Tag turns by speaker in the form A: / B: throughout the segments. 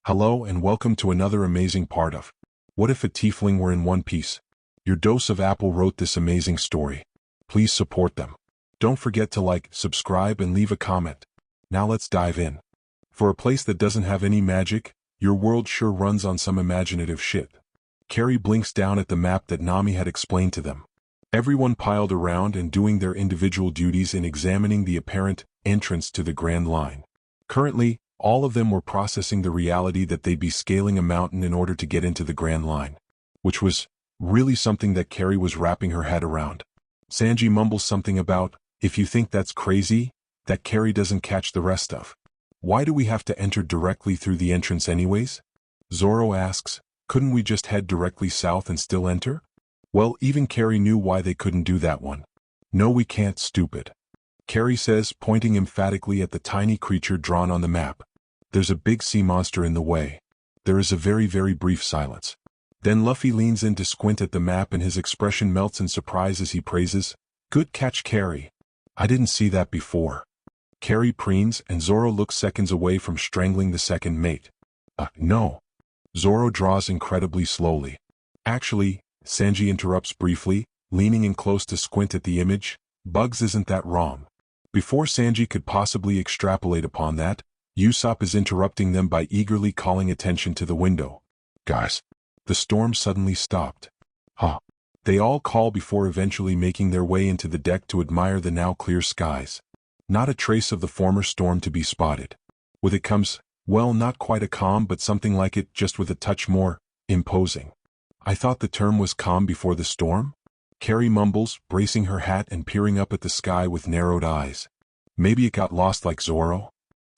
A: Hello and welcome to another amazing part of What If a Tiefling Were in One Piece? Your Dose of Apple wrote this amazing story. Please support them. Don't forget to like, subscribe and leave a comment. Now let's dive in. For a place that doesn't have any magic, your world sure runs on some imaginative shit. Carrie blinks down at the map that Nami had explained to them. Everyone piled around and doing their individual duties in examining the apparent entrance to the Grand Line. Currently, all of them were processing the reality that they'd be scaling a mountain in order to get into the Grand Line, which was really something that Carrie was wrapping her head around. Sanji mumbles something about, if you think that's crazy, that Carrie doesn't catch the rest of. Why do we have to enter directly through the entrance anyways? Zoro asks, couldn't we just head directly south and still enter? Well, even Carrie knew why they couldn't do that one. No, we can't, stupid. Carrie says, pointing emphatically at the tiny creature drawn on the map. There's a big sea monster in the way. There is a very, very brief silence. Then Luffy leans in to squint at the map and his expression melts in surprise as he praises, good catch, Carrie. I didn't see that before. Carrie preens and Zoro looks seconds away from strangling the second mate. No. Zoro draws incredibly slowly. Actually, Sanji interrupts briefly, leaning in close to squint at the image, Bugs isn't that wrong. Before Sanji could possibly extrapolate upon that, Usopp is interrupting them by eagerly calling attention to the window. Guys, the storm suddenly stopped. They all call before eventually making their way into the deck to admire the now clear skies. Not a trace of the former storm to be spotted. With it comes, well, not quite a calm but something like it, just with a touch more imposing. I thought the term was calm before the storm? Carrie mumbles, bracing her hat and peering up at the sky with narrowed eyes. Maybe it got lost like Zoro?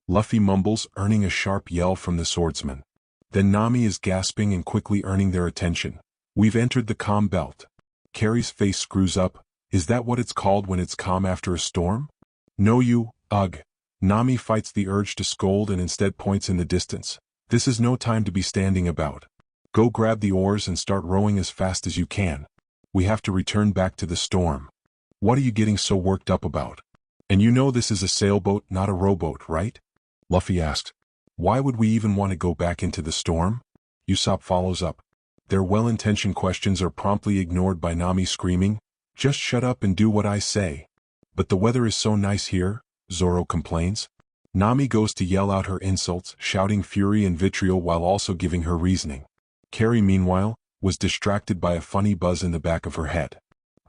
A: Luffy mumbles, earning a sharp yell from the swordsman. Then Nami is gasping and quickly earning their attention. We've entered the calm belt. Carrie's face screws up. Is that what it's called when it's calm after a storm? No you, ugh. Nami fights the urge to scold and instead points in the distance. This is no time to be standing about. Go grab the oars and start rowing as fast as you can. We have to return back to the storm. What are you getting so worked up about? And you know this is a sailboat, not a rowboat, right? Luffy asks. Why would we even want to go back into the storm? Usopp follows up. Their well-intentioned questions are promptly ignored by Nami screaming, just shut up and do what I say. But the weather is so nice here, Zoro complains. Nami goes to yell out her insults, shouting fury and vitriol while also giving her reasoning. Carrie, meanwhile, was distracted by a funny buzz in the back of her head.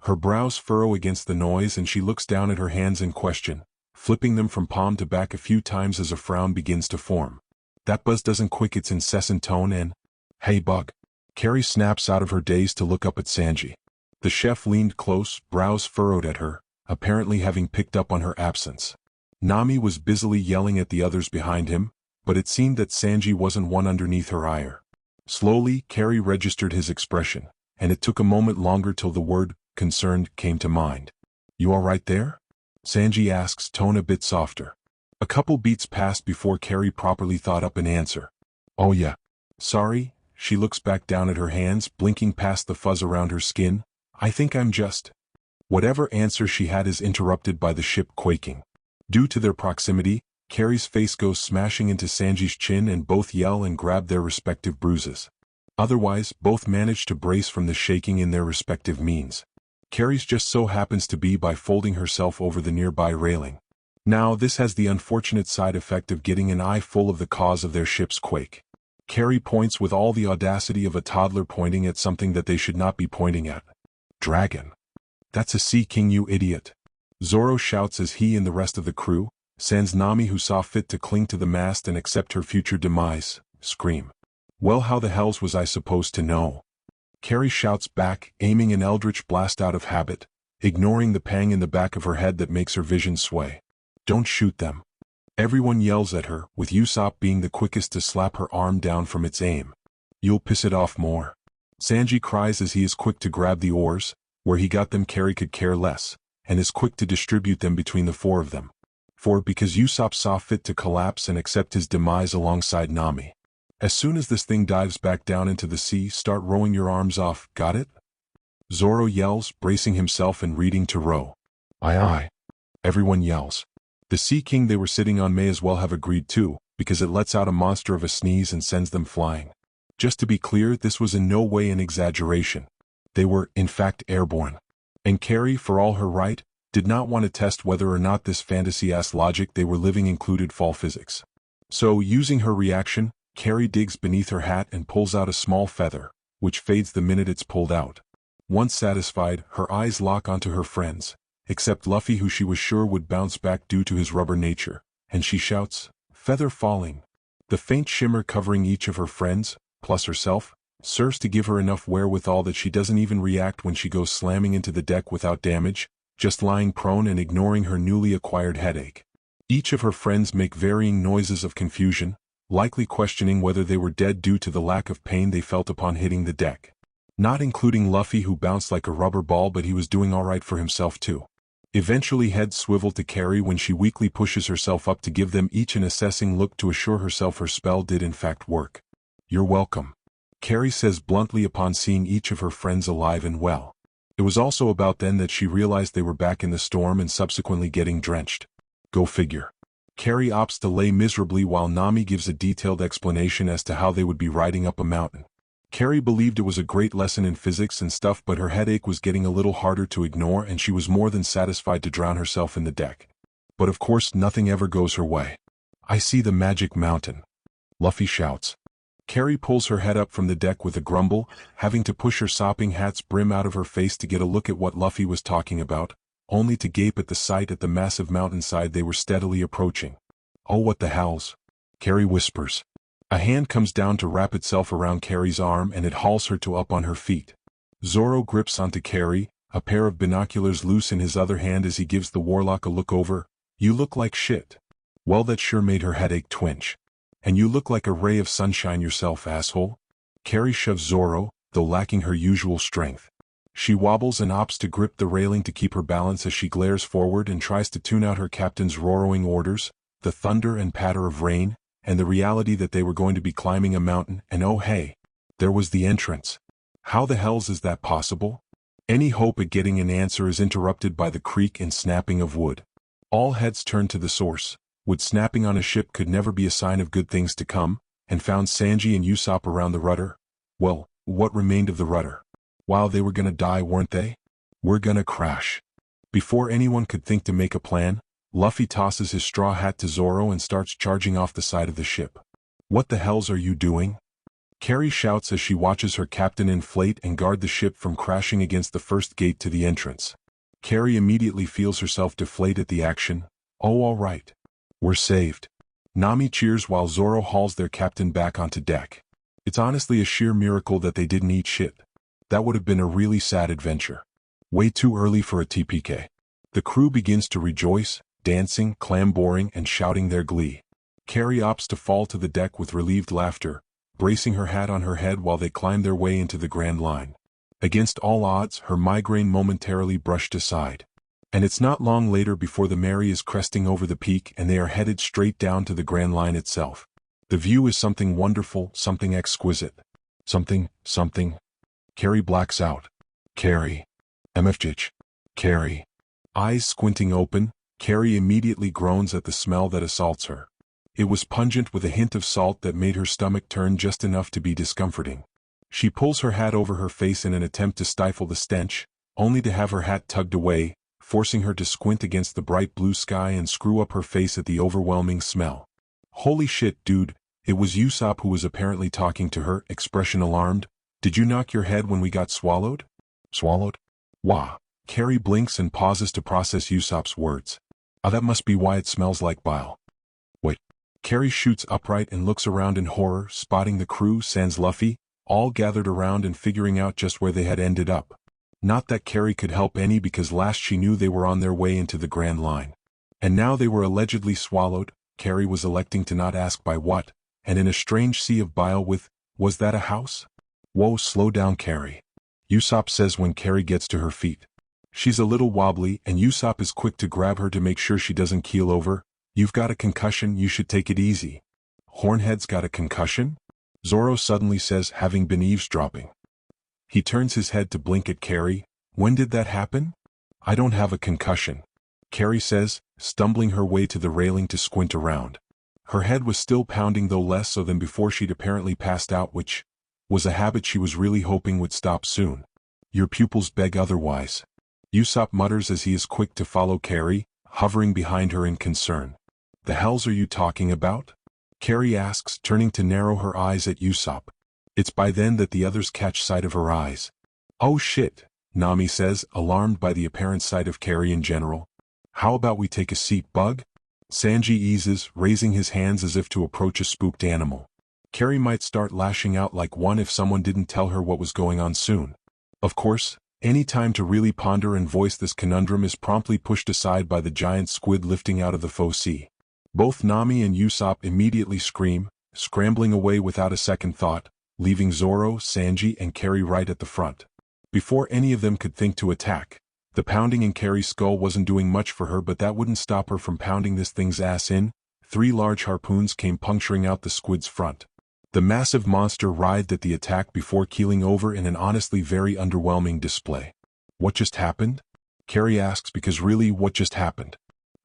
A: Her brows furrow against the noise and she looks down at her hands in question, flipping them from palm to back a few times as a frown begins to form. That buzz doesn't quick its incessant tone and, hey Bug. Carrie snaps out of her daze to look up at Sanji. The chef leaned close, brows furrowed at her, apparently having picked up on her absence. Nami was busily yelling at the others behind him, but it seemed that Sanji wasn't one underneath her ire. Slowly, Carrie registered his expression, and it took a moment longer till the word, concerned, came to mind. You all right there? Sanji asks, tone a bit softer. A couple beats passed before Carrie properly thought up an answer. Oh yeah. Sorry, she looks back down at her hands, blinking past the fuzz around her skin. I think I'm just... Whatever answer she had is interrupted by the ship quaking. Due to their proximity, Carrie's face goes smashing into Sanji's chin and both yell and grab their respective bruises. Otherwise, both manage to brace from the shaking in their respective means. Carrie's just so happens to be by folding herself over the nearby railing. Now this has the unfortunate side effect of getting an eye full of the cause of their ship's quake. Carrie points with all the audacity of a toddler pointing at something that they should not be pointing at. Dragon. That's a sea king, you idiot. Zoro shouts as he and the rest of the crew, sans Nami who saw fit to cling to the mast and accept her future demise, scream. Well, how the hells was I supposed to know? Carrie shouts back, aiming an eldritch blast out of habit, ignoring the pang in the back of her head that makes her vision sway. Don't shoot them. Everyone yells at her, with Usopp being the quickest to slap her arm down from its aim. You'll piss it off more. Sanji cries as he is quick to grab the oars, where he got them Carrie could care less, and is quick to distribute them between the four of them. Because Usopp saw fit to collapse and accept his demise alongside Nami. As soon as this thing dives back down into the sea, start rowing your arms off, got it? Zoro yells, bracing himself and reading to row. Aye aye. Everyone yells. The Sea King they were sitting on may as well have agreed too, because it lets out a monster of a sneeze and sends them flying. Just to be clear, this was in no way an exaggeration. They were, in fact, airborne. And Carrie, for all her right, did not want to test whether or not this fantasy-ass logic they were living included fall physics. So, using her reaction, Carrie digs beneath her hat and pulls out a small feather, which fades the minute it's pulled out. Once satisfied, her eyes lock onto her friends, except Luffy, who she was sure would bounce back due to his rubber nature, and she shouts, "Feather falling." The faint shimmer covering each of her friends, plus herself, serves to give her enough wherewithal that she doesn't even react when she goes slamming into the deck without damage, just lying prone and ignoring her newly acquired headache. Each of her friends make varying noises of confusion, likely questioning whether they were dead due to the lack of pain they felt upon hitting the deck. Not including Luffy, who bounced like a rubber ball, but he was doing alright for himself too. Eventually heads swivel to Carrie when she weakly pushes herself up to give them each an assessing look to assure herself her spell did in fact work. "You're welcome," Carrie says bluntly upon seeing each of her friends alive and well. It was also about then that she realized they were back in the storm and subsequently getting drenched. Go figure. Carrie opts to lay miserably while Nami gives a detailed explanation as to how they would be riding up a mountain. Carrie believed it was a great lesson in physics and stuff, but her headache was getting a little harder to ignore and she was more than satisfied to drown herself in the deck. But of course nothing ever goes her way. "I see the magic mountain," Luffy shouts. Carrie pulls her head up from the deck with a grumble, having to push her sopping hat's brim out of her face to get a look at what Luffy was talking about, only to gape at the sight at the massive mountainside they were steadily approaching. "Oh, what the hells?" Carrie whispers. A hand comes down to wrap itself around Carrie's arm and it hauls her to up on her feet. Zoro grips onto Carrie, a pair of binoculars loose in his other hand as he gives the warlock a look over. "You look like shit." Well, that sure made her headache twinge. "And you look like a ray of sunshine yourself, asshole." Carrie shoves Zoro, though lacking her usual strength. She wobbles and opts to grip the railing to keep her balance as she glares forward and tries to tune out her captain's roaring orders, the thunder and patter of rain, and the reality that they were going to be climbing a mountain, and oh hey, there was the entrance. How the hells is that possible? Any hope at getting an answer is interrupted by the creak and snapping of wood. All heads turn to the source. Wood snapping on a ship could never be a sign of good things to come, and found Sanji and Usopp around the rudder. Well, what remained of the rudder? Wow, they were gonna die, weren't they? "We're gonna crash." Before anyone could think to make a plan, Luffy tosses his straw hat to Zoro and starts charging off the side of the ship. "What the hells are you doing?" Carrie shouts as she watches her captain inflate and guard the ship from crashing against the first gate to the entrance. Carrie immediately feels herself deflate at the action. "Oh, all right. We're saved." Nami cheers while Zoro hauls their captain back onto deck. It's honestly a sheer miracle that they didn't eat shit. That would have been a really sad adventure. Way too early for a TPK. The crew begins to rejoice, dancing, clamoring, and shouting their glee. Carrie opts to fall to the deck with relieved laughter, bracing her hat on her head while they climb their way into the Grand Line. Against all odds, her migraine momentarily brushed aside. And it's not long later before the Mary is cresting over the peak and they are headed straight down to the Grand Line itself. The view is something wonderful, something exquisite. Something. Carrie blacks out. "Carrie. MFJ. Carrie." Eyes squinting open, Carrie immediately groans at the smell that assaults her. It was pungent with a hint of salt that made her stomach turn just enough to be discomforting. She pulls her hat over her face in an attempt to stifle the stench, only to have her hat tugged away, forcing her to squint against the bright blue sky and screw up her face at the overwhelming smell. "Holy shit, dude," it was Usopp who was apparently talking to her, expression alarmed. "Did you knock your head when we got swallowed?" "Swallowed? Wah." Carrie blinks and pauses to process Usopp's words. That must be why it smells like bile." "Wait." Carrie shoots upright and looks around in horror, spotting the crew sans Luffy, all gathered around and figuring out just where they had ended up. Not that Carrie could help any, because last she knew they were on their way into the Grand Line. And now they were allegedly swallowed. Carrie was electing to not ask by what, and in a strange sea of bile was that a house? "Whoa, slow down, Carrie," Usopp says when Carrie gets to her feet. She's a little wobbly and Usopp is quick to grab her to make sure she doesn't keel over. "You've got a concussion, you should take it easy." "Hornhead's got a concussion?" Zoro suddenly says, having been eavesdropping. He turns his head to blink at Carrie. "When did that happen?" "I don't have a concussion," Carrie says, stumbling her way to the railing to squint around. Her head was still pounding, though less so than before she'd apparently passed out, which was a habit she was really hoping would stop soon. Your pupils beg otherwise. Usopp mutters as he is quick to follow Carrie, hovering behind her in concern. The hells are you talking about? Carrie asks, turning to narrow her eyes at Usopp. It's by then that the others catch sight of her eyes. Oh shit, Nami says, alarmed by the apparent sight of Carrie in general. How about we take a seat, Bug? Sanji eases, raising his hands as if to approach a spooked animal. Carrie might start lashing out like one if someone didn't tell her what was going on soon. Of course, any time to really ponder and voice this conundrum is promptly pushed aside by the giant squid lifting out of the faux sea. Both Nami and Usopp immediately scream, scrambling away without a second thought, leaving Zoro, Sanji, and Carrie right at the front. Before any of them could think to attack, the pounding in Carrie's skull wasn't doing much for her, but that wouldn't stop her from pounding this thing's ass in. 3 large harpoons came puncturing out the squid's front. The massive monster writhed at the attack before keeling over in an honestly very underwhelming display. What just happened? Carrie asks, because really, what just happened?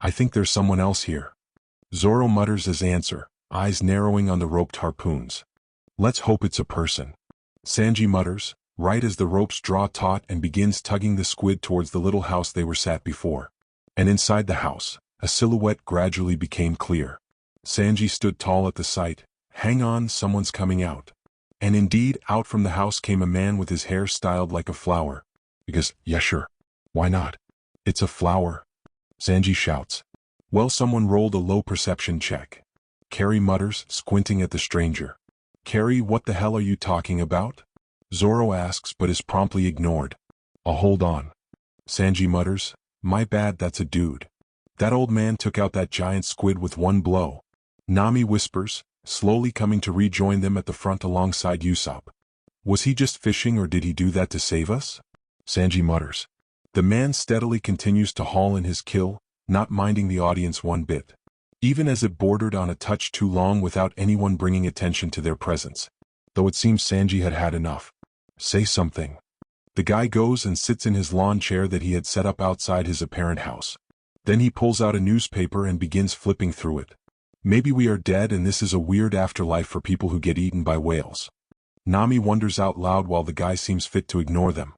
A: I think there's someone else here. Zoro mutters as answer, eyes narrowing on the roped harpoons. Let's hope it's a person. Sanji mutters, right as the ropes draw taut, and begins tugging the squid towards the little house they were sat before. And inside the house, a silhouette gradually became clear. Sanji stood tall at the sight. Hang on, someone's coming out. And indeed, out from the house came a man with his hair styled like a flower. Because, yeah sure, why not? It's a flower. Sanji shouts. Well, someone rolled a low perception check. Carrie mutters, squinting at the stranger. Carrie, what the hell are you talking about? Zoro asks, but is promptly ignored. Hold on. Sanji mutters, my bad, that's a dude. That old man took out that giant squid with one blow. Nami whispers, slowly coming to rejoin them at the front alongside Usopp. Was he just fishing, or did he do that to save us? Sanji mutters. The man steadily continues to haul in his kill, not minding the audience one bit. Even as it bordered on a touch too long without anyone bringing attention to their presence. Though it seems Sanji had had enough. Say something. The guy goes and sits in his lawn chair that he had set up outside his apparent house. Then he pulls out a newspaper and begins flipping through it. Maybe we are dead and this is a weird afterlife for people who get eaten by whales. Nami wonders out loud while the guy seems fit to ignore them.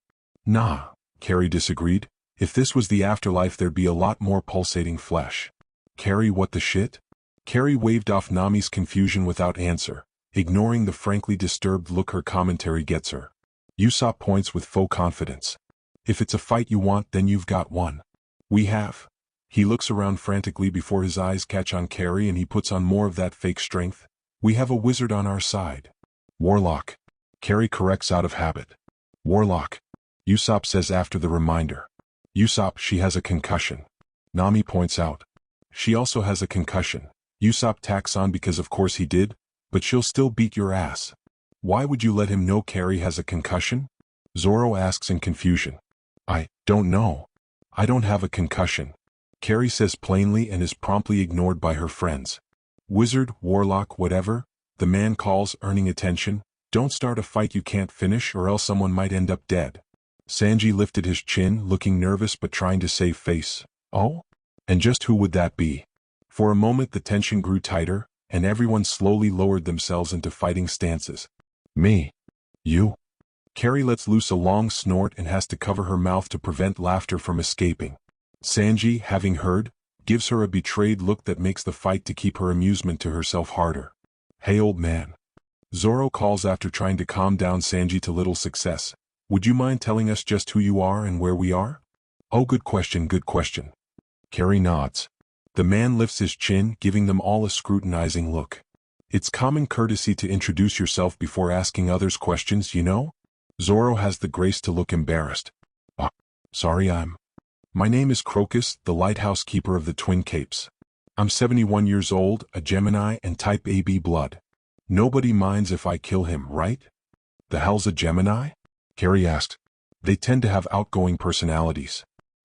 A: Nah, Carrie disagreed. If this was the afterlife, there'd be a lot more pulsating flesh. Carrie, what the shit? Carrie waved off Nami's confusion without answer, ignoring the frankly disturbed look her commentary gets her. Usopp points with faux confidence. If it's a fight you want, then you've got one. We have. He looks around frantically before his eyes catch on Carrie and he puts on more of that fake strength. We have a wizard on our side. Warlock. Carrie corrects out of habit. Warlock. Usopp says after the reminder. Usopp, she has a concussion. Nami points out. She also has a concussion. Usopp tacks on because of course he did, but she'll still beat your ass. Why would you let him know Carrie has a concussion? Zoro asks in confusion. I don't know. I don't have a concussion. Carrie says plainly and is promptly ignored by her friends. Wizard, warlock, whatever, the man calls, earning attention. Don't start a fight you can't finish or else someone might end up dead. Sanji lifted his chin, looking nervous but trying to save face. Oh? And just who would that be? For a moment the tension grew tighter, and everyone slowly lowered themselves into fighting stances. Me. You. Carrie lets loose a long snort and has to cover her mouth to prevent laughter from escaping. Sanji, having heard, gives her a betrayed look that makes the fight to keep her amusement to herself harder. Hey old man. Zoro calls after trying to calm down Sanji to little success. Would you mind telling us just who you are and where we are? Oh, good question, good question. Carrie nods. The man lifts his chin, giving them all a scrutinizing look. It's common courtesy to introduce yourself before asking others questions, you know? Zoro has the grace to look embarrassed. Sorry, My name is Crocus, the lighthouse keeper of the Twin Capes. I'm 71 years old, a Gemini and type AB blood. Nobody minds if I kill him, right? The hell's a Gemini? Carrie asked. They tend to have outgoing personalities.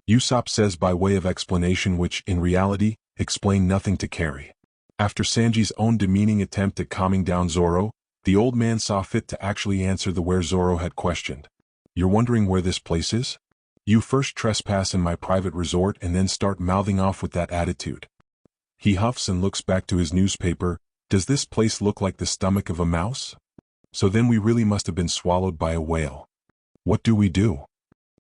A: Usopp says by way of explanation which, in reality, explained nothing to Carrie. After Sanji's own demeaning attempt at calming down Zoro, the old man saw fit to actually answer the where Zoro had questioned. You're wondering where this place is? You first trespass in my private resort and then start mouthing off with that attitude. He huffs and looks back to his newspaper. Does this place look like the stomach of a mouse? So then we really must have been swallowed by a whale. What do we do?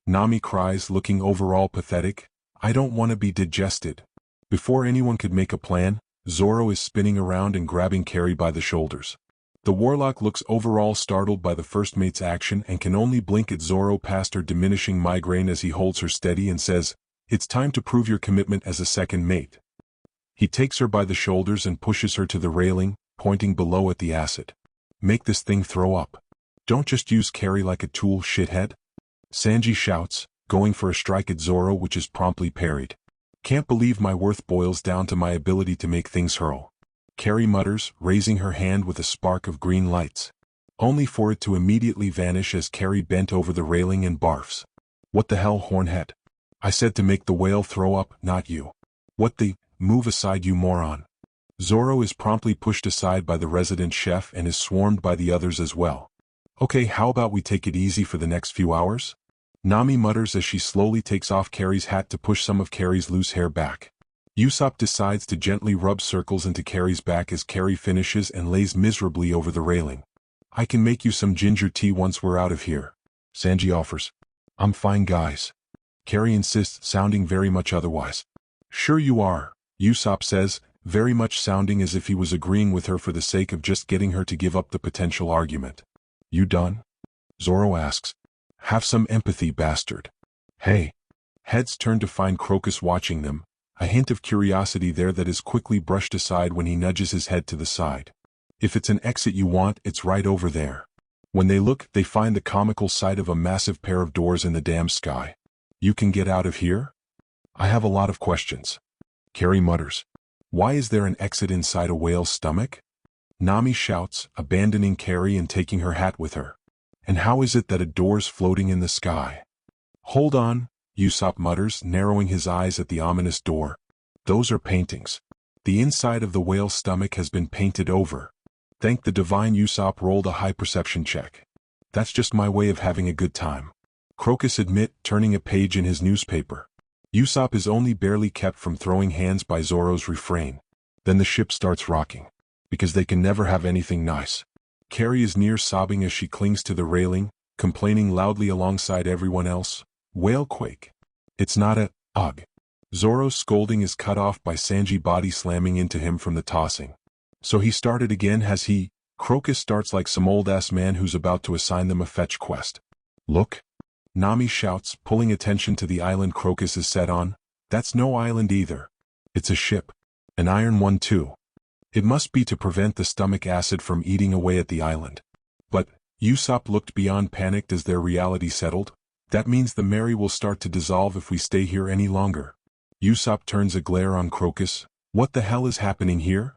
A: Nami cries, looking overall pathetic. I don't want to be digested. Before anyone could make a plan, Zoro is spinning around and grabbing Carrie by the shoulders. The warlock looks overall startled by the first mate's action and can only blink at Zoro past her diminishing migraine as he holds her steady and says, "It's time to prove your commitment as a second mate." He takes her by the shoulders and pushes her to the railing, pointing below at the acid. Make this thing throw up. Don't just use Carrie like a tool, shithead. Sanji shouts, going for a strike at Zoro, which is promptly parried. Can't believe my worth boils down to my ability to make things hurl. Carrie mutters, raising her hand with a spark of green lights. Only for it to immediately vanish as Carrie bent over the railing and barfs. What the hell, hornhead? I said to make the whale throw up, not you. What the? Move aside, you moron. Zoro is promptly pushed aside by the resident chef and is swarmed by the others as well. Okay, how about we take it easy for the next few hours? Nami mutters as she slowly takes off Carrie's hat to push some of Carrie's loose hair back. Usopp decides to gently rub circles into Carrie's back as Carrie finishes and lays miserably over the railing. I can make you some ginger tea once we're out of here, Sanji offers. I'm fine, guys. Carrie insists, sounding very much otherwise. Sure you are, Usopp says, very much sounding as if he was agreeing with her for the sake of just getting her to give up the potential argument. You done? Zoro asks. Have some empathy, bastard. Hey. Heads turn to find Crocus watching them, a hint of curiosity there that is quickly brushed aside when he nudges his head to the side. If it's an exit you want, it's right over there. When they look, they find the comical sight of a massive pair of doors in the damn sky. You can get out of here? I have a lot of questions. Carrie mutters. Why is there an exit inside a whale's stomach? Nami shouts, abandoning Carrie and taking her hat with her. And how is it that a door's floating in the sky? Hold on, Usopp mutters, narrowing his eyes at the ominous door. Those are paintings. The inside of the whale's stomach has been painted over. Thank the divine. Usopp rolled a high perception check. That's just my way of having a good time. Crocus admit, turning a page in his newspaper. Usopp is only barely kept from throwing hands by Zoro's refrain. Then the ship starts rocking. Because they can never have anything nice. Carrie is near sobbing as she clings to the railing, complaining loudly alongside everyone else. Whalequake. It's not a, ugh. Zoro's scolding is cut off by Sanji body slamming into him from the tossing. So he started again, has he? Crocus starts like some old-ass man who's about to assign them a fetch quest. Look. Nami shouts, pulling attention to the island Crocus is set on. That's no island either. It's a ship. An iron one too. It must be to prevent the stomach acid from eating away at the island. But, Usopp looked beyond panicked as their reality settled. That means the Mary will start to dissolve if we stay here any longer. Usopp turns a glare on Crocus. What the hell is happening here?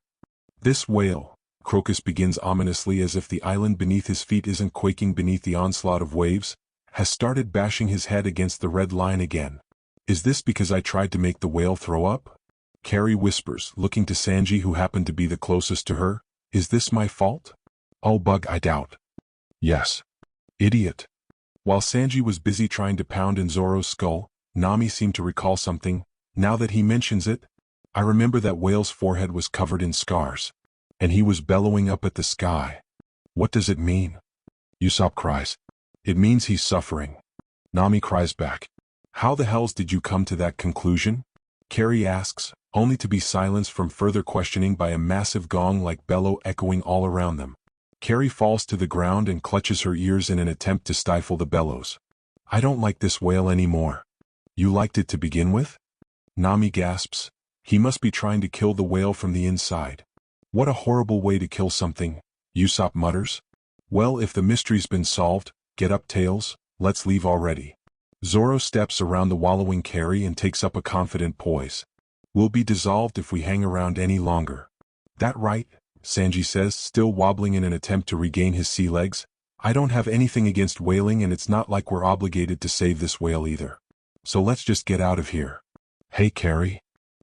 A: This whale, Crocus begins ominously as if the island beneath his feet isn't quaking beneath the onslaught of waves, has started bashing his head against the red line again. Is this because I tried to make the whale throw up? Carrie whispers, looking to Sanji who happened to be the closest to her. Is this my fault? Oh bug, I doubt. Yes. Idiot. While Sanji was busy trying to pound in Zoro's skull, Nami seemed to recall something. Now that he mentions it, I remember that whale's forehead was covered in scars. And he was bellowing up at the sky. What does it mean? Usopp cries. It means he's suffering. Nami cries back. How the hells did you come to that conclusion? Carrie asks, only to be silenced from further questioning by a massive gong-like bellow echoing all around them. Carrie falls to the ground and clutches her ears in an attempt to stifle the bellows. I don't like this whale anymore. You liked it to begin with? Nami gasps. He must be trying to kill the whale from the inside. What a horrible way to kill something, Usopp mutters. Well, if the mystery's been solved, get up, Tails, let's leave already. Zoro steps around the wallowing Carrie and takes up a confident poise. We'll be dissolved if we hang around any longer. That right? Sanji says, still wobbling in an attempt to regain his sea legs. I don't have anything against whaling and it's not like we're obligated to save this whale either. So let's just get out of here. Hey Carrie.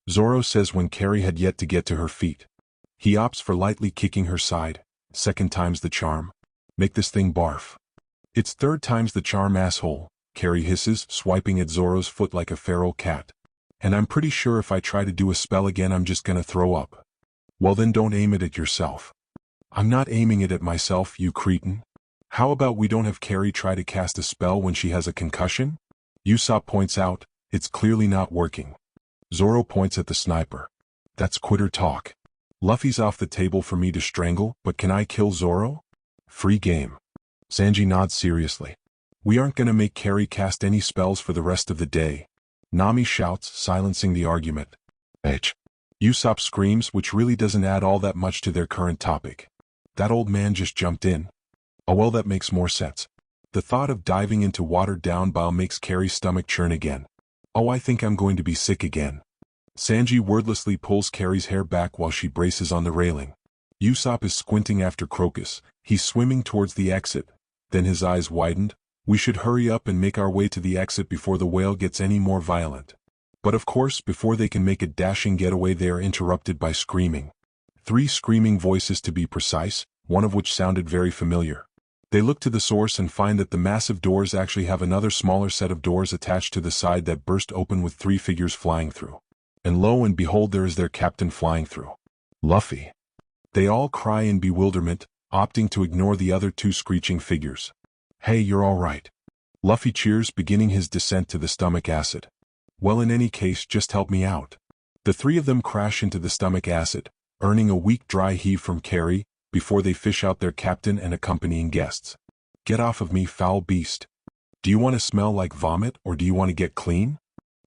A: Zoro says when Carrie had yet to get to her feet. He opts for lightly kicking her side. Second time's the charm. Make this thing barf. It's third time's the charm, asshole, Carrie hisses, swiping at Zoro's foot like a feral cat. and I'm pretty sure if I try to do a spell again I'm just gonna throw up. Well then don't aim it at yourself. I'm not aiming it at myself, you cretin. How about we don't have Carrie try to cast a spell when she has a concussion? Usopp points out, it's clearly not working. Zoro points at the sniper. That's quitter talk. Luffy's off the table for me to strangle, but can I kill Zoro? Free game. Sanji nods seriously. We aren't gonna make Carrie cast any spells for the rest of the day. Nami shouts, silencing the argument. H. Usopp screams, which really doesn't add all that much to their current topic. That old man just jumped in. Oh well, that makes more sense. The thought of diving into watered-down bile makes Carrie's stomach churn again. Oh, I think I'm going to be sick again. Sanji wordlessly pulls Carrie's hair back while she braces on the railing. Usopp is squinting after Crocus. He's swimming towards the exit. Then his eyes widened. We should hurry up and make our way to the exit before the whale gets any more violent. But of course, before they can make a dashing getaway, they are interrupted by screaming. 3 screaming voices to be precise, one of which sounded very familiar. They look to the source and find that the massive doors actually have another smaller set of doors attached to the side that burst open with 3 figures flying through. And lo and behold, there is their captain flying through. Luffy. They all cry in bewilderment, opting to ignore the other 2 screeching figures. Hey, you're all right. Luffy cheers, beginning his descent to the stomach acid. Well, in any case, just help me out. The 3 of them crash into the stomach acid, earning a weak dry heave from Carrie, before they fish out their captain and accompanying guests. Get off of me, foul beast. Do you want to smell like vomit, or do you want to get clean?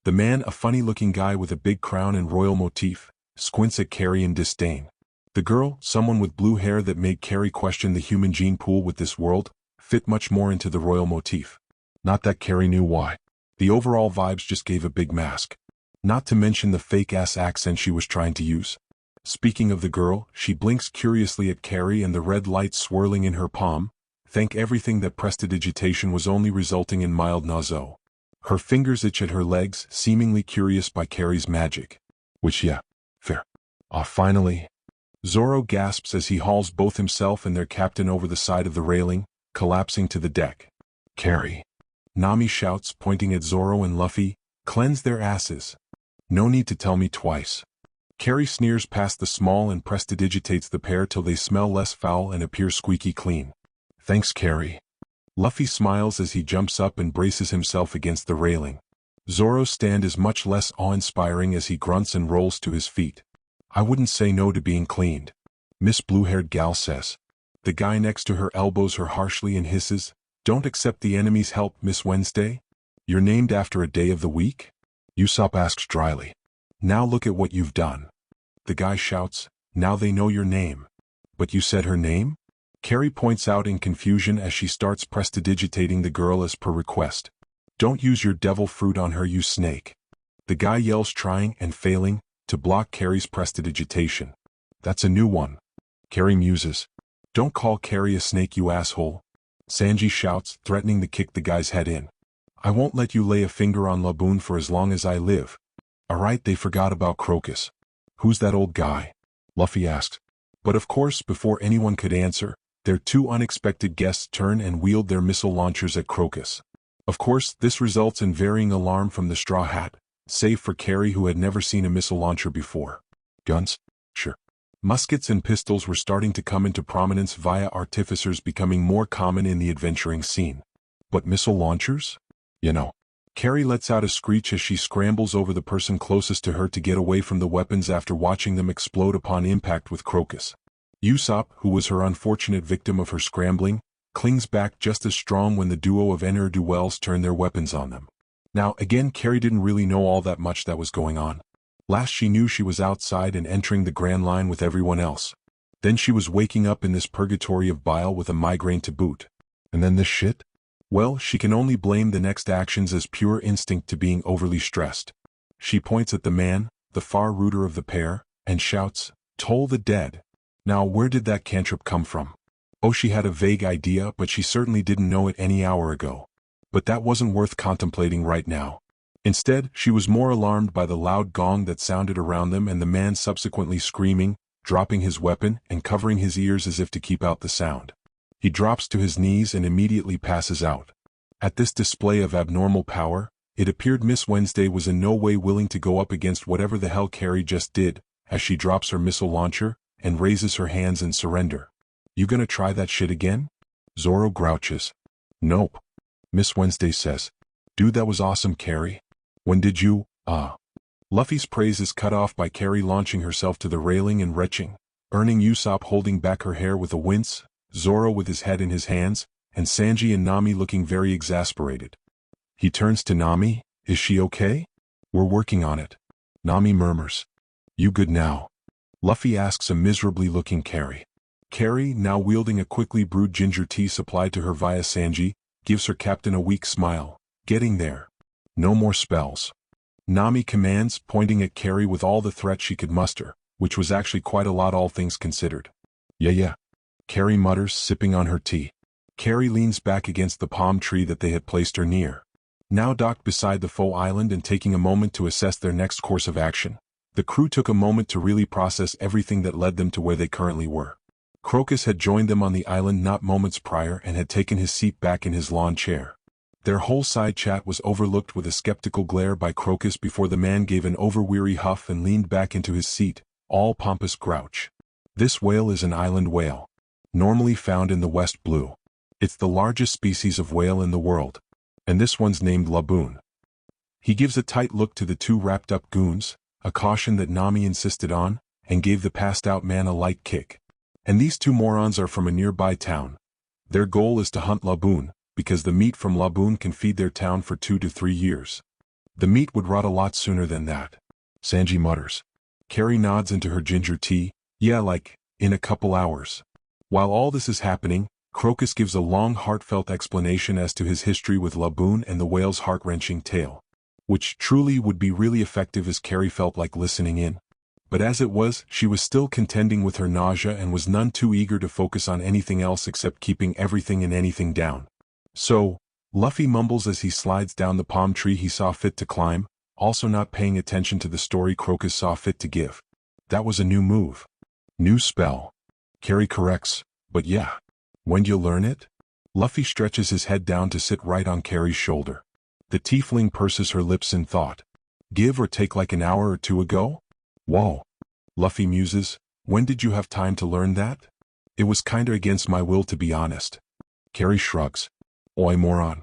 A: The man, a funny-looking guy with a big crown and royal motif, squints at Carrie in disdain. The girl, someone with blue hair that made Carrie question the human gene pool with this world, fit much more into the royal motif. Not that Carrie knew why. The overall vibes just gave a big mask. Not to mention the fake-ass accent she was trying to use. Speaking of the girl, she blinks curiously at Carrie and the red light swirling in her palm. Thank everything that prestidigitation was only resulting in mild nausea. Her fingers itch at her legs, seemingly curious by Carrie's magic. Which, yeah, fair. Finally. Zoro gasps as he hauls both himself and their captain over the side of the railing, collapsing to the deck. Carrie. Nami shouts, pointing at Zoro and Luffy, cleanse their asses. No need to tell me twice. Carrie sneers past the small and prestidigitates the pair till they smell less foul and appear squeaky clean. Thanks, Carrie. Luffy smiles as he jumps up and braces himself against the railing. Zoro's stand is much less awe-inspiring as he grunts and rolls to his feet. I wouldn't say no to being cleaned. Miss Blue-haired gal says. The guy next to her elbows her harshly and hisses, Don't accept the enemy's help, Miss Wednesday? You're named after a day of the week? Usopp asks dryly. Now look at what you've done. The guy shouts, Now they know your name. But you said her name? Carrie points out in confusion as she starts prestidigitating the girl as per request. Don't use your devil fruit on her, you snake. The guy yells, trying and failing to block Carrie's prestidigitation. That's a new one. Carrie muses. Don't call Carrie a snake, you asshole. Sanji shouts, threatening to kick the guy's head in. I won't let you lay a finger on Laboon for as long as I live. Alright, they forgot about Crocus. Who's that old guy? Luffy asked. But of course, before anyone could answer, their 2 unexpected guests turn and wield their missile launchers at Crocus. Of course, this results in varying alarm from the Straw Hat, save for Carrie, who had never seen a missile launcher before. Guns? Sure. Muskets and pistols were starting to come into prominence via artificers becoming more common in the adventuring scene. But missile launchers? You know. Carrie lets out a screech as she scrambles over the person closest to her to get away from the weapons after watching them explode upon impact with Crocus. Usopp, who was her unfortunate victim of her scrambling, clings back just as strong when the duo of ne'er-do-wells turn their weapons on them. Now, again, Carrie didn't really know all that much that was going on. Last she knew, she was outside and entering the Grand Line with everyone else. Then she was waking up in this purgatory of bile with a migraine to boot. And then this shit? Well, she can only blame the next actions as pure instinct to being overly stressed. She points at the man, the far ruder of the pair, and shouts, Toll the dead. Now, where did that cantrip come from? Oh, she had a vague idea, but she certainly didn't know it any hour ago. But that wasn't worth contemplating right now. Instead, she was more alarmed by the loud gong that sounded around them and the man subsequently screaming, dropping his weapon and covering his ears as if to keep out the sound. He drops to his knees and immediately passes out. At this display of abnormal power, It appeared Miss Wednesday was in no way willing to go up against whatever the hell Carrie just did, as she drops her missile launcher and raises her hands in surrender. You gonna try that shit again? Zoro grouches. Nope. Miss Wednesday says. Dude, that was awesome, Carrie. When did you, Luffy's praise is cut off by Carrie launching herself to the railing and retching, earning Usopp holding back her hair with a wince, Zoro with his head in his hands, and Sanji and Nami looking very exasperated. He turns to Nami. Is she okay? We're working on it. Nami murmurs. You good now? Luffy asks a miserably looking Carrie. Carrie, now wielding a quickly brewed ginger tea supplied to her via Sanji, gives her captain a weak smile. Getting there. No more spells. Nami commands, pointing at Carrie with all the threat she could muster, which was actually quite a lot all things considered. Yeah. Carrie mutters, sipping on her tea. Carrie leans back against the palm tree that they had placed her near. Now docked beside the Foe Island and taking a moment to assess their next course of action, the crew took a moment to really process everything that led them to where they currently were. Crocus had joined them on the island not moments prior and had taken his seat back in his lawn chair. Their whole side chat was overlooked with a skeptical glare by Crocus before the man gave an over-weary huff and leaned back into his seat, all pompous grouch. This whale is an island whale, normally found in the West Blue. It's the largest species of whale in the world. And this one's named Laboon. He gives a tight look to the two wrapped-up goons, a caution that Nami insisted on, and gave the passed-out man a light kick. And these two morons are from a nearby town. Their goal is to hunt Laboon, because the meat from Laboon can feed their town for 2 to 3 years. The meat would rot a lot sooner than that. Sanji mutters. Carrie nods into her ginger tea. Yeah, like, in a couple hours. While all this is happening, Crocus gives a long heartfelt explanation as to his history with Laboon and the whale's heart-wrenching tale. Which truly would be really effective as Carrie felt like listening in. But as it was, she was still contending with her nausea and was none too eager to focus on anything else except keeping everything and anything down. So, Luffy mumbles as he slides down the palm tree he saw fit to climb, also not paying attention to the story Crocus saw fit to give. That was a new move. New spell. Carrie corrects, but yeah. When'd you learn it? Luffy stretches his head down to sit right on Carrie's shoulder. The tiefling purses her lips in thought. Give or take like an hour or two ago? Whoa. Luffy muses, when did you have time to learn that? It was kinda against my will to be honest. Carrie shrugs. Oi moron.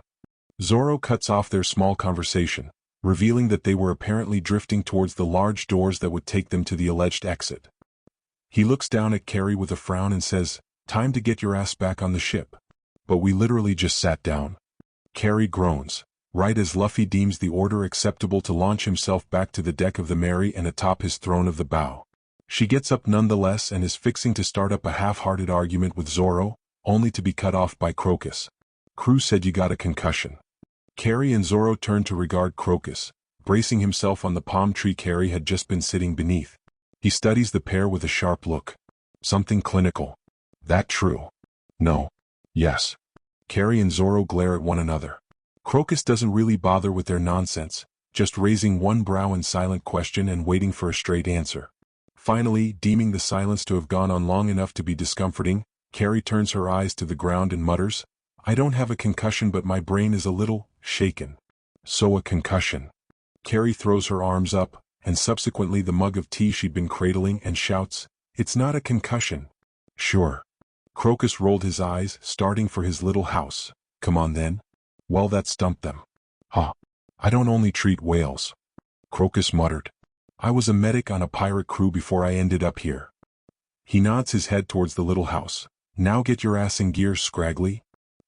A: Zoro cuts off their small conversation, revealing that they were apparently drifting towards the large doors that would take them to the alleged exit. He looks down at Carrie with a frown and says, time to get your ass back on the ship. But we literally just sat down. Carrie groans, right as Luffy deems the order acceptable to launch himself back to the deck of the Mary and atop his throne of the bow. She gets up nonetheless and is fixing to start up a half-hearted argument with Zoro, only to be cut off by Crocus. Crew said you got a concussion. Carrie and Zoro turn to regard Crocus, bracing himself on the palm tree Carrie had just been sitting beneath. He studies the pair with a sharp look. Something clinical. That true? No. Yes. Carrie and Zoro glare at one another. Crocus doesn't really bother with their nonsense, just raising one brow in silent question and waiting for a straight answer. Finally, deeming the silence to have gone on long enough to be discomforting, Carrie turns her eyes to the ground and mutters, I don't have a concussion but my brain is a little shaken. So a concussion. Carrie throws her arms up, and subsequently the mug of tea she'd been cradling and shouts, it's not a concussion. Sure. Crocus rolled his eyes, starting for his little house. Come on then. Well, that stumped them. Huh. I don't only treat whales. Crocus muttered. I was a medic on a pirate crew before I ended up here. He nods his head towards the little house. Now get your ass in gear, Scraggly.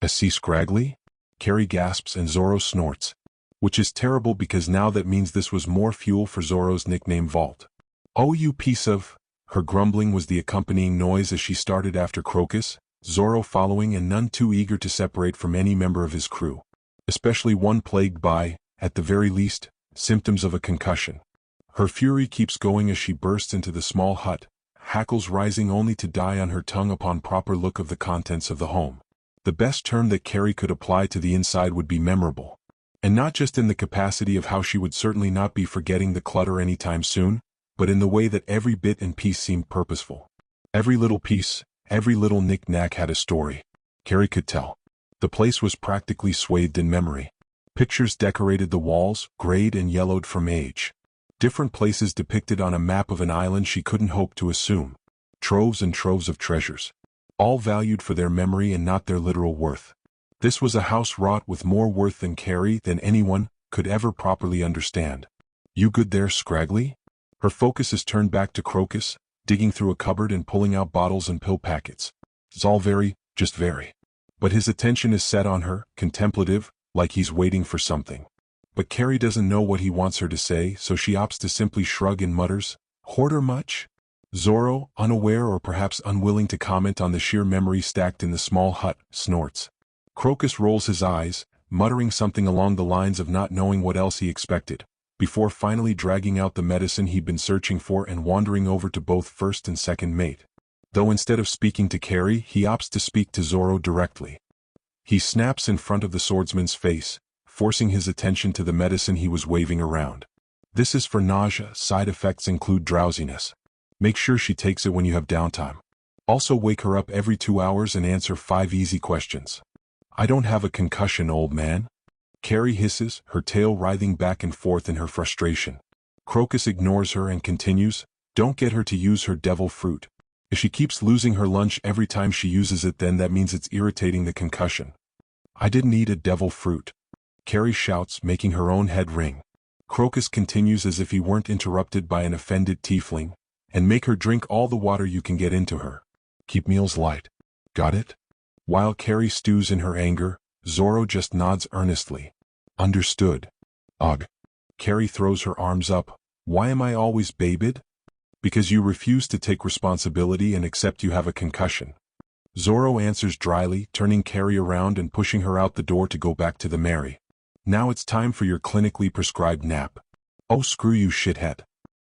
A: See Scraggly? Carrie gasps and Zoro snorts. Which is terrible because now that means this was more fuel for Zoro's nickname Vault. Oh, you piece of... Her grumbling was the accompanying noise as she started after Crocus, Zoro following and none too eager to separate from any member of his crew. Especially one plagued by, at the very least, symptoms of a concussion. Her fury keeps going as she bursts into the small hut, hackles rising only to die on her tongue upon proper look of the contents of the home. The best term that Carrie could apply to the inside would be memorable. And not just in the capacity of how she would certainly not be forgetting the clutter anytime soon, but in the way that every bit and piece seemed purposeful. Every little piece, every little knick-knack had a story. Carrie could tell. The place was practically swathed in memory. Pictures decorated the walls, grayed and yellowed from age. Different places depicted on a map of an island she couldn't hope to assume. Troves and troves of treasures. All valued for their memory and not their literal worth. This was a house wrought with more worth than anyone could ever properly understand. You good there, Scraggly? Her focus is turned back to Crocus, digging through a cupboard and pulling out bottles and pill packets. It's all just very. But his attention is set on her, contemplative, like he's waiting for something. But Carrie doesn't know what he wants her to say, so she opts to simply shrug and mutters, "Hoarder much?" Zoro, unaware or perhaps unwilling to comment on the sheer memory stacked in the small hut, snorts. Crocus rolls his eyes, muttering something along the lines of not knowing what else he expected, before finally dragging out the medicine he'd been searching for and wandering over to both first and second mate. Though instead of speaking to Carrie, he opts to speak to Zoro directly. He snaps in front of the swordsman's face, forcing his attention to the medicine he was waving around. This is for nausea. Side effects include drowsiness. Make sure she takes it when you have downtime. Also wake her up every 2 hours and answer 5 easy questions. I don't have a concussion, old man. Carrie hisses, her tail writhing back and forth in her frustration. Crocus ignores her and continues, "Don't get her to use her devil fruit. If she keeps losing her lunch every time she uses it, then that means it's irritating the concussion." "I didn't eat a devil fruit," Carrie shouts, making her own head ring. Crocus continues as if he weren't interrupted by an offended tiefling, "And make her drink all the water you can get into her. Keep meals light. Got it?" While Carrie stews in her anger, Zoro just nods earnestly. "Understood." "Ugh." Carrie throws her arms up. "Why am I always babied?" "Because you refuse to take responsibility and accept you have a concussion." Zoro answers dryly, turning Carrie around and pushing her out the door to go back to the Mary. "Now it's time for your clinically prescribed nap." "Oh, screw you, shithead."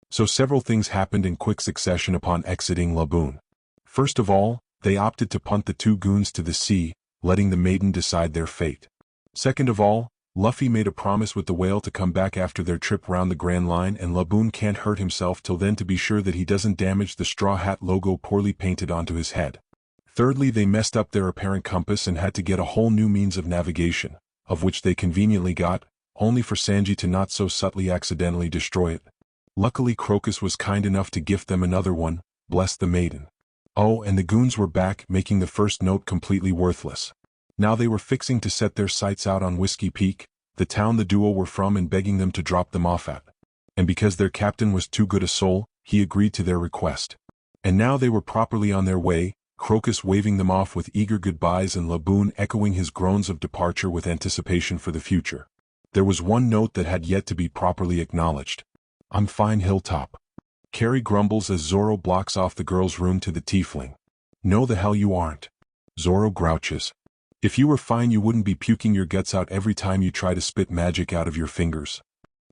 A: So several things happened in quick succession upon exiting Laboon. First of all, they opted to punt the 2 goons to the sea, letting the maiden decide their fate. Second of all, Luffy made a promise with the whale to come back after their trip round the Grand Line, and Laboon can't hurt himself till then to be sure that he doesn't damage the Straw Hat logo poorly painted onto his head. Thirdly, they messed up their apparent compass and had to get a whole new means of navigation, of which they conveniently got, only for Sanji to not so subtly accidentally destroy it. Luckily Crocus was kind enough to gift them another one, bless the maiden. Oh, and the goons were back, making the first note completely worthless. Now they were fixing to set their sights out on Whiskey Peak, the town the duo were from, and begging them to drop them off at. And because their captain was too good a soul, he agreed to their request. And now they were properly on their way, Crocus waving them off with eager goodbyes and Laboon echoing his groans of departure with anticipation for the future. There was one note that had yet to be properly acknowledged. "I'm fine, Hilltop." Carrie grumbles as Zoro blocks off the girl's room to the tiefling. "No the hell you aren't." Zoro grouches. "If you were fine you wouldn't be puking your guts out every time you try to spit magic out of your fingers."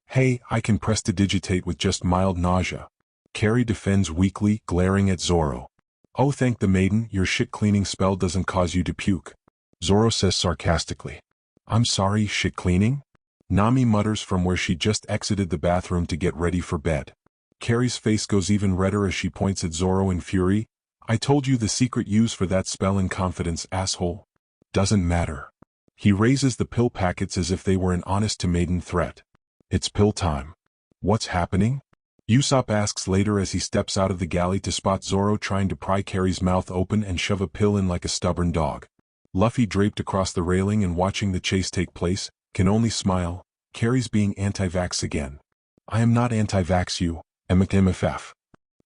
A: "Hey, I can prestidigitate with just mild nausea." Carrie defends weakly, glaring at Zoro. "Oh, thank the maiden, your shit-cleaning spell doesn't cause you to puke." Zoro says sarcastically. "I'm sorry, shit-cleaning?" Nami mutters from where she just exited the bathroom to get ready for bed. Carrie's face goes even redder as she points at Zoro in fury. "I told you the secret use for that spell in confidence, asshole." "Doesn't matter." He raises the pill packets as if they were an honest-to-maiden threat. "It's pill time." "What's happening?" Usopp asks later as he steps out of the galley to spot Zoro trying to pry Carrie's mouth open and shove a pill in like a stubborn dog. Luffy, draped across the railing and watching the chase take place, can only smile. Carrie's being anti-vax again. "I am not anti-vax, you MFF.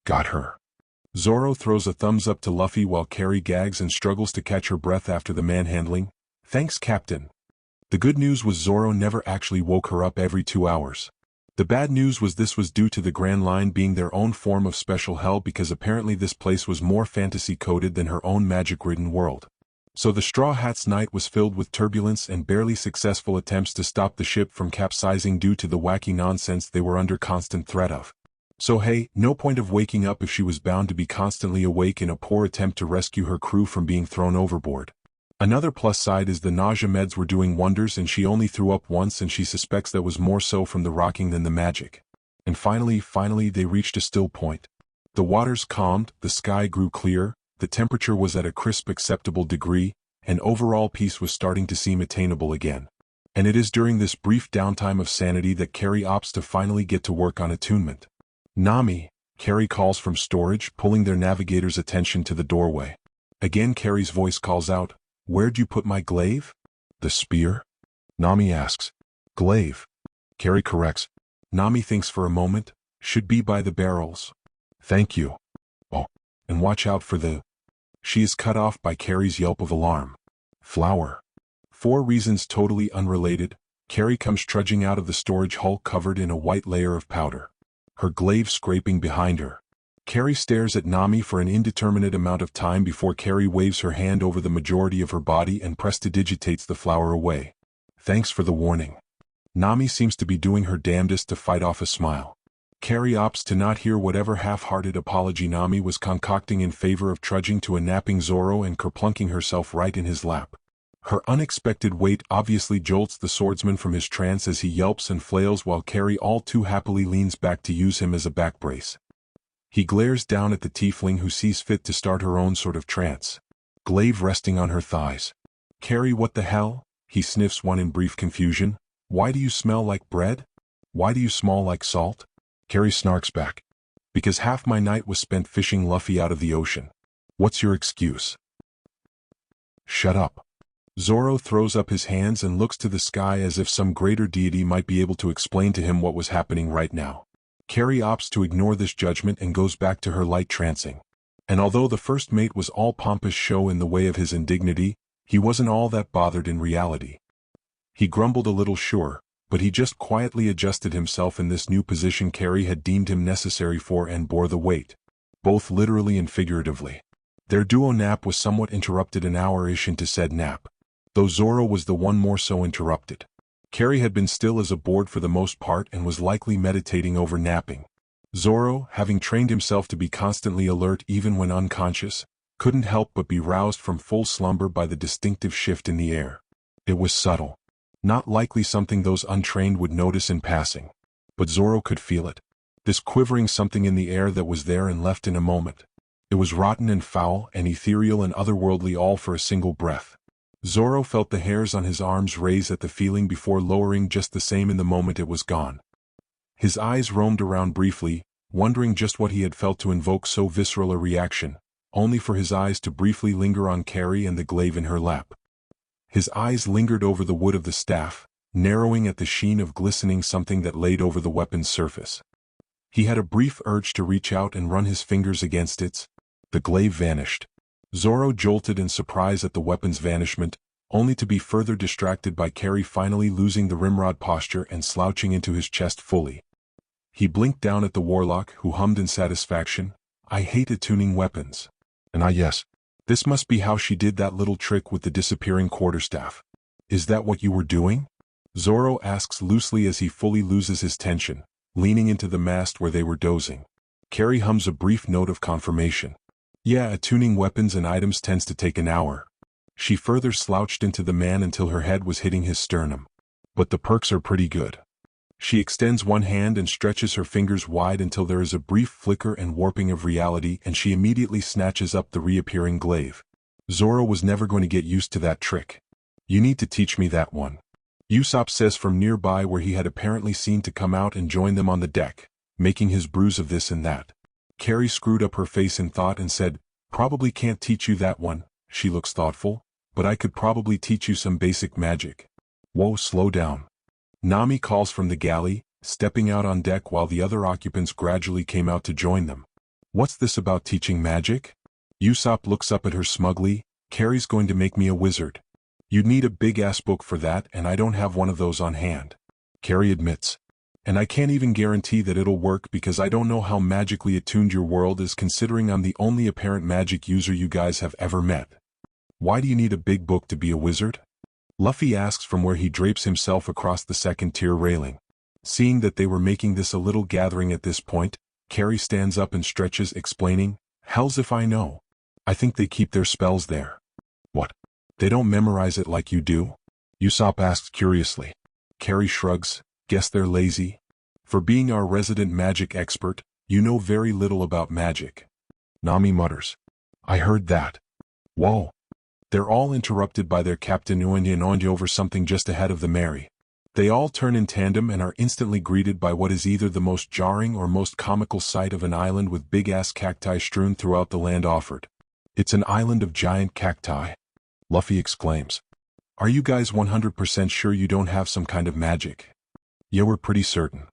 A: Got her." Zoro throws a thumbs up to Luffy while Carrie gags and struggles to catch her breath after the manhandling. "Thanks, Captain." The good news was Zoro never actually woke her up every 2 hours. The bad news was this was due to the Grand Line being their own form of special hell, because apparently this place was more fantasy-coded than her own magic-ridden world. So the Straw Hat's night was filled with turbulence and barely successful attempts to stop the ship from capsizing due to the wacky nonsense they were under constant threat of. So hey, no point of waking up if she was bound to be constantly awake in a poor attempt to rescue her crew from being thrown overboard. Another plus side is the nausea meds were doing wonders, and she only threw up once, and she suspects that was more so from the rocking than the magic. And finally they reached a still point. The waters calmed, the sky grew clear, the temperature was at a crisp acceptable degree, and overall peace was starting to seem attainable again. And it is during this brief downtime of sanity that Carrie opts to finally get to work on attunement. Nami, Carrie calls from storage, pulling their navigator's attention to the doorway. Again Carrie's voice calls out, "Where'd you put my glaive?" "The spear?" Nami asks. "Glaive." Carrie corrects. Nami thinks for a moment. "Should be by the barrels." "Thank you." "Oh, and watch out for the—" She is cut off by Carrie's yelp of alarm. "Flour." For reasons totally unrelated, Carrie comes trudging out of the storage hull covered in a white layer of powder, her glaive scraping behind her. Carrie stares at Nami for an indeterminate amount of time before Carrie waves her hand over the majority of her body and prestidigitates the flour away. "Thanks for the warning." Nami seems to be doing her damnedest to fight off a smile. Carrie opts to not hear whatever half-hearted apology Nami was concocting in favor of trudging to a napping Zoro and kerplunking herself right in his lap. Her unexpected weight obviously jolts the swordsman from his trance as he yelps and flails while Carrie all too happily leans back to use him as a back brace. He glares down at the tiefling who sees fit to start her own sort of trance. Glaive resting on her thighs. "Carrie, what the hell?" He sniffs one in brief confusion. "Why do you smell like bread? Why do you smell like salt?" Carrie snarks back. "Because half my night was spent fishing Luffy out of the ocean. What's your excuse?" "Shut up." Zoro throws up his hands and looks to the sky as if some greater deity might be able to explain to him what was happening right now. Carrie opts to ignore this judgment and goes back to her light trancing. And although the first mate was all pompous show in the way of his indignity, he wasn't all that bothered in reality. He grumbled a little, sure, but he just quietly adjusted himself in this new position Carrie had deemed him necessary for and bore the weight, both literally and figuratively. Their duo nap was somewhat interrupted an hour-ish into said nap, though Zoro was the one more so interrupted. Carrie had been still as a board for the most part and was likely meditating over napping. Zoro, having trained himself to be constantly alert even when unconscious, couldn't help but be roused from full slumber by the distinctive shift in the air. It was subtle. Not likely something those untrained would notice in passing. But Zoro could feel it. This quivering something in the air that was there and left in a moment. It was rotten and foul and ethereal and otherworldly all for a single breath. Zoro felt the hairs on his arms raise at the feeling before lowering just the same in the moment it was gone. His eyes roamed around briefly, wondering just what he had felt to invoke so visceral a reaction, only for his eyes to briefly linger on Carrie and the glaive in her lap. His eyes lingered over the wood of the staff, narrowing at the sheen of glistening something that laid over the weapon's surface. He had a brief urge to reach out and run his fingers against it. The glaive vanished. Zoro jolted in surprise at the weapon's vanishment, only to be further distracted by Carrie finally losing the rimrod posture and slouching into his chest fully. He blinked down at the warlock, who hummed in satisfaction, "I hate attuning weapons." And yes, this must be how she did that little trick with the disappearing quarterstaff. "Is that what you were doing?" Zoro asks loosely as he fully loses his tension, leaning into the mast where they were dozing. Carrie hums a brief note of confirmation. "Yeah, attuning weapons and items tends to take an hour." She further slouched into the man until her head was hitting his sternum. "But the perks are pretty good." She extends one hand and stretches her fingers wide until there is a brief flicker and warping of reality, and she immediately snatches up the reappearing glaive. Zoro was never going to get used to that trick. "You need to teach me that one," Usopp says from nearby where he had apparently seen to come out and join them on the deck, making his brews of this and that. Carrie screwed up her face in thought and said, "Probably can't teach you that one." She looks thoughtful, "But I could probably teach you some basic magic." "Whoa, slow down." Nami calls from the galley, stepping out on deck while the other occupants gradually came out to join them. "What's this about teaching magic?" Usopp looks up at her smugly. "Carrie's going to make me a wizard. You'd need a big-ass book for that, and I don't have one of those on hand." Carrie admits. "And I can't even guarantee that it'll work because I don't know how magically attuned your world is, considering I'm the only apparent magic user you guys have ever met." "Why do you need a big book to be a wizard?" Luffy asks from where he drapes himself across the second-tier railing. Seeing that they were making this a little gathering at this point, Carrie stands up and stretches, explaining, "Hells if I know. I think they keep their spells there." "What? They don't memorize it like you do?" Usopp asks curiously. Carrie shrugs. "Guess they're lazy. For being our resident magic expert, you know very little about magic." Nami mutters, "I heard that." "Whoa. They're all interrupted by their captain and over something just ahead of the Mary. They all turn in tandem and are instantly greeted by what is either the most jarring or most comical sight of an island with big-ass cacti strewn throughout the land offered. It's an island of giant cacti. Luffy exclaims. Are you guys 100% sure you don't have some kind of magic? Yeah, we're pretty certain.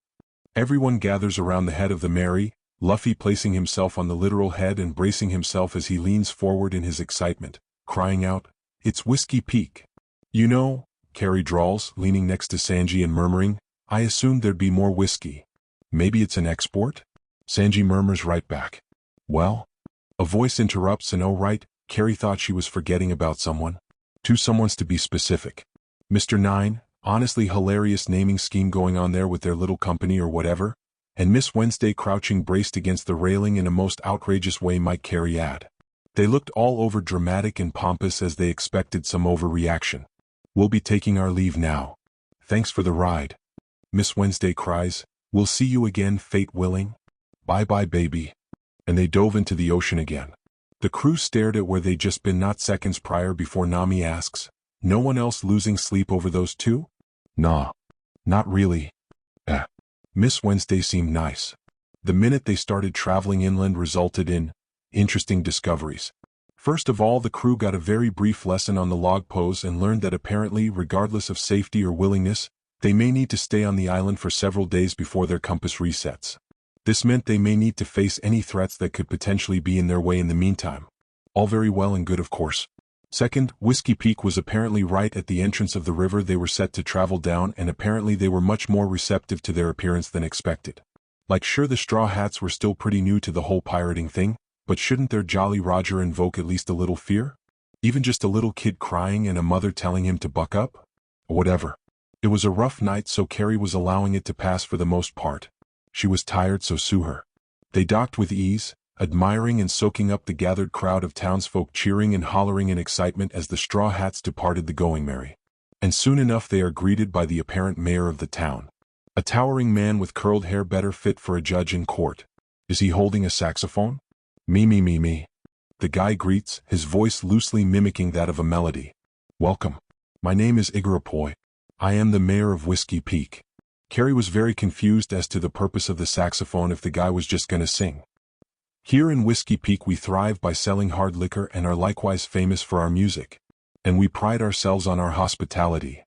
A: Everyone gathers around the head of the Mary, Luffy placing himself on the literal head and bracing himself as he leans forward in his excitement, crying out, It's Whiskey Peak. You know, Carrie drawls, leaning next to Sanji and murmuring, I assumed there'd be more whiskey. Maybe it's an export? Sanji murmurs right back. Well? A voice interrupts and oh right, Carrie thought she was forgetting about someone. Two someones to be specific. Mr. Nine, honestly hilarious naming scheme going on there with their little company or whatever, and Miss Wednesday crouching braced against the railing in a most outrageous way might Carrie add. They looked all over dramatic and pompous as they expected some overreaction. We'll be taking our leave now. Thanks for the ride. Miss Wednesday cries, We'll see you again, fate willing. Bye-bye, baby. And they dove into the ocean again. The crew stared at where they'd just been not seconds prior before Nami asks, No one else losing sleep over those two? Nah. Not really. Miss Wednesday seemed nice. The minute they started traveling inland resulted in interesting discoveries. First of all, the crew got a very brief lesson on the log pose and learned that apparently, regardless of safety or willingness, they may need to stay on the island for several days before their compass resets. This meant they may need to face any threats that could potentially be in their way in the meantime. All very well and good, of course. Second, Whiskey Peak was apparently right at the entrance of the river they were set to travel down, and apparently they were much more receptive to their appearance than expected. Like, sure, the Straw Hats were still pretty new to the whole pirating thing, but shouldn't their Jolly Roger invoke at least a little fear? Even just a little kid crying and a mother telling him to buck up? Whatever. It was a rough night, so Carrie was allowing it to pass for the most part. She was tired, so sue her. They docked with ease, admiring and soaking up the gathered crowd of townsfolk cheering and hollering in excitement as the Straw Hats departed the Going Merry. And soon enough they are greeted by the apparent mayor of the town. A towering man with curled hair better fit for a judge in court. Is he holding a saxophone? Me. The guy greets, his voice loosely mimicking that of a melody. Welcome. My name is Igarapoy. I am the mayor of Whiskey Peak. Carrie was very confused as to the purpose of the saxophone if the guy was just gonna sing. Here in Whiskey Peak we thrive by selling hard liquor and are likewise famous for our music. And we pride ourselves on our hospitality.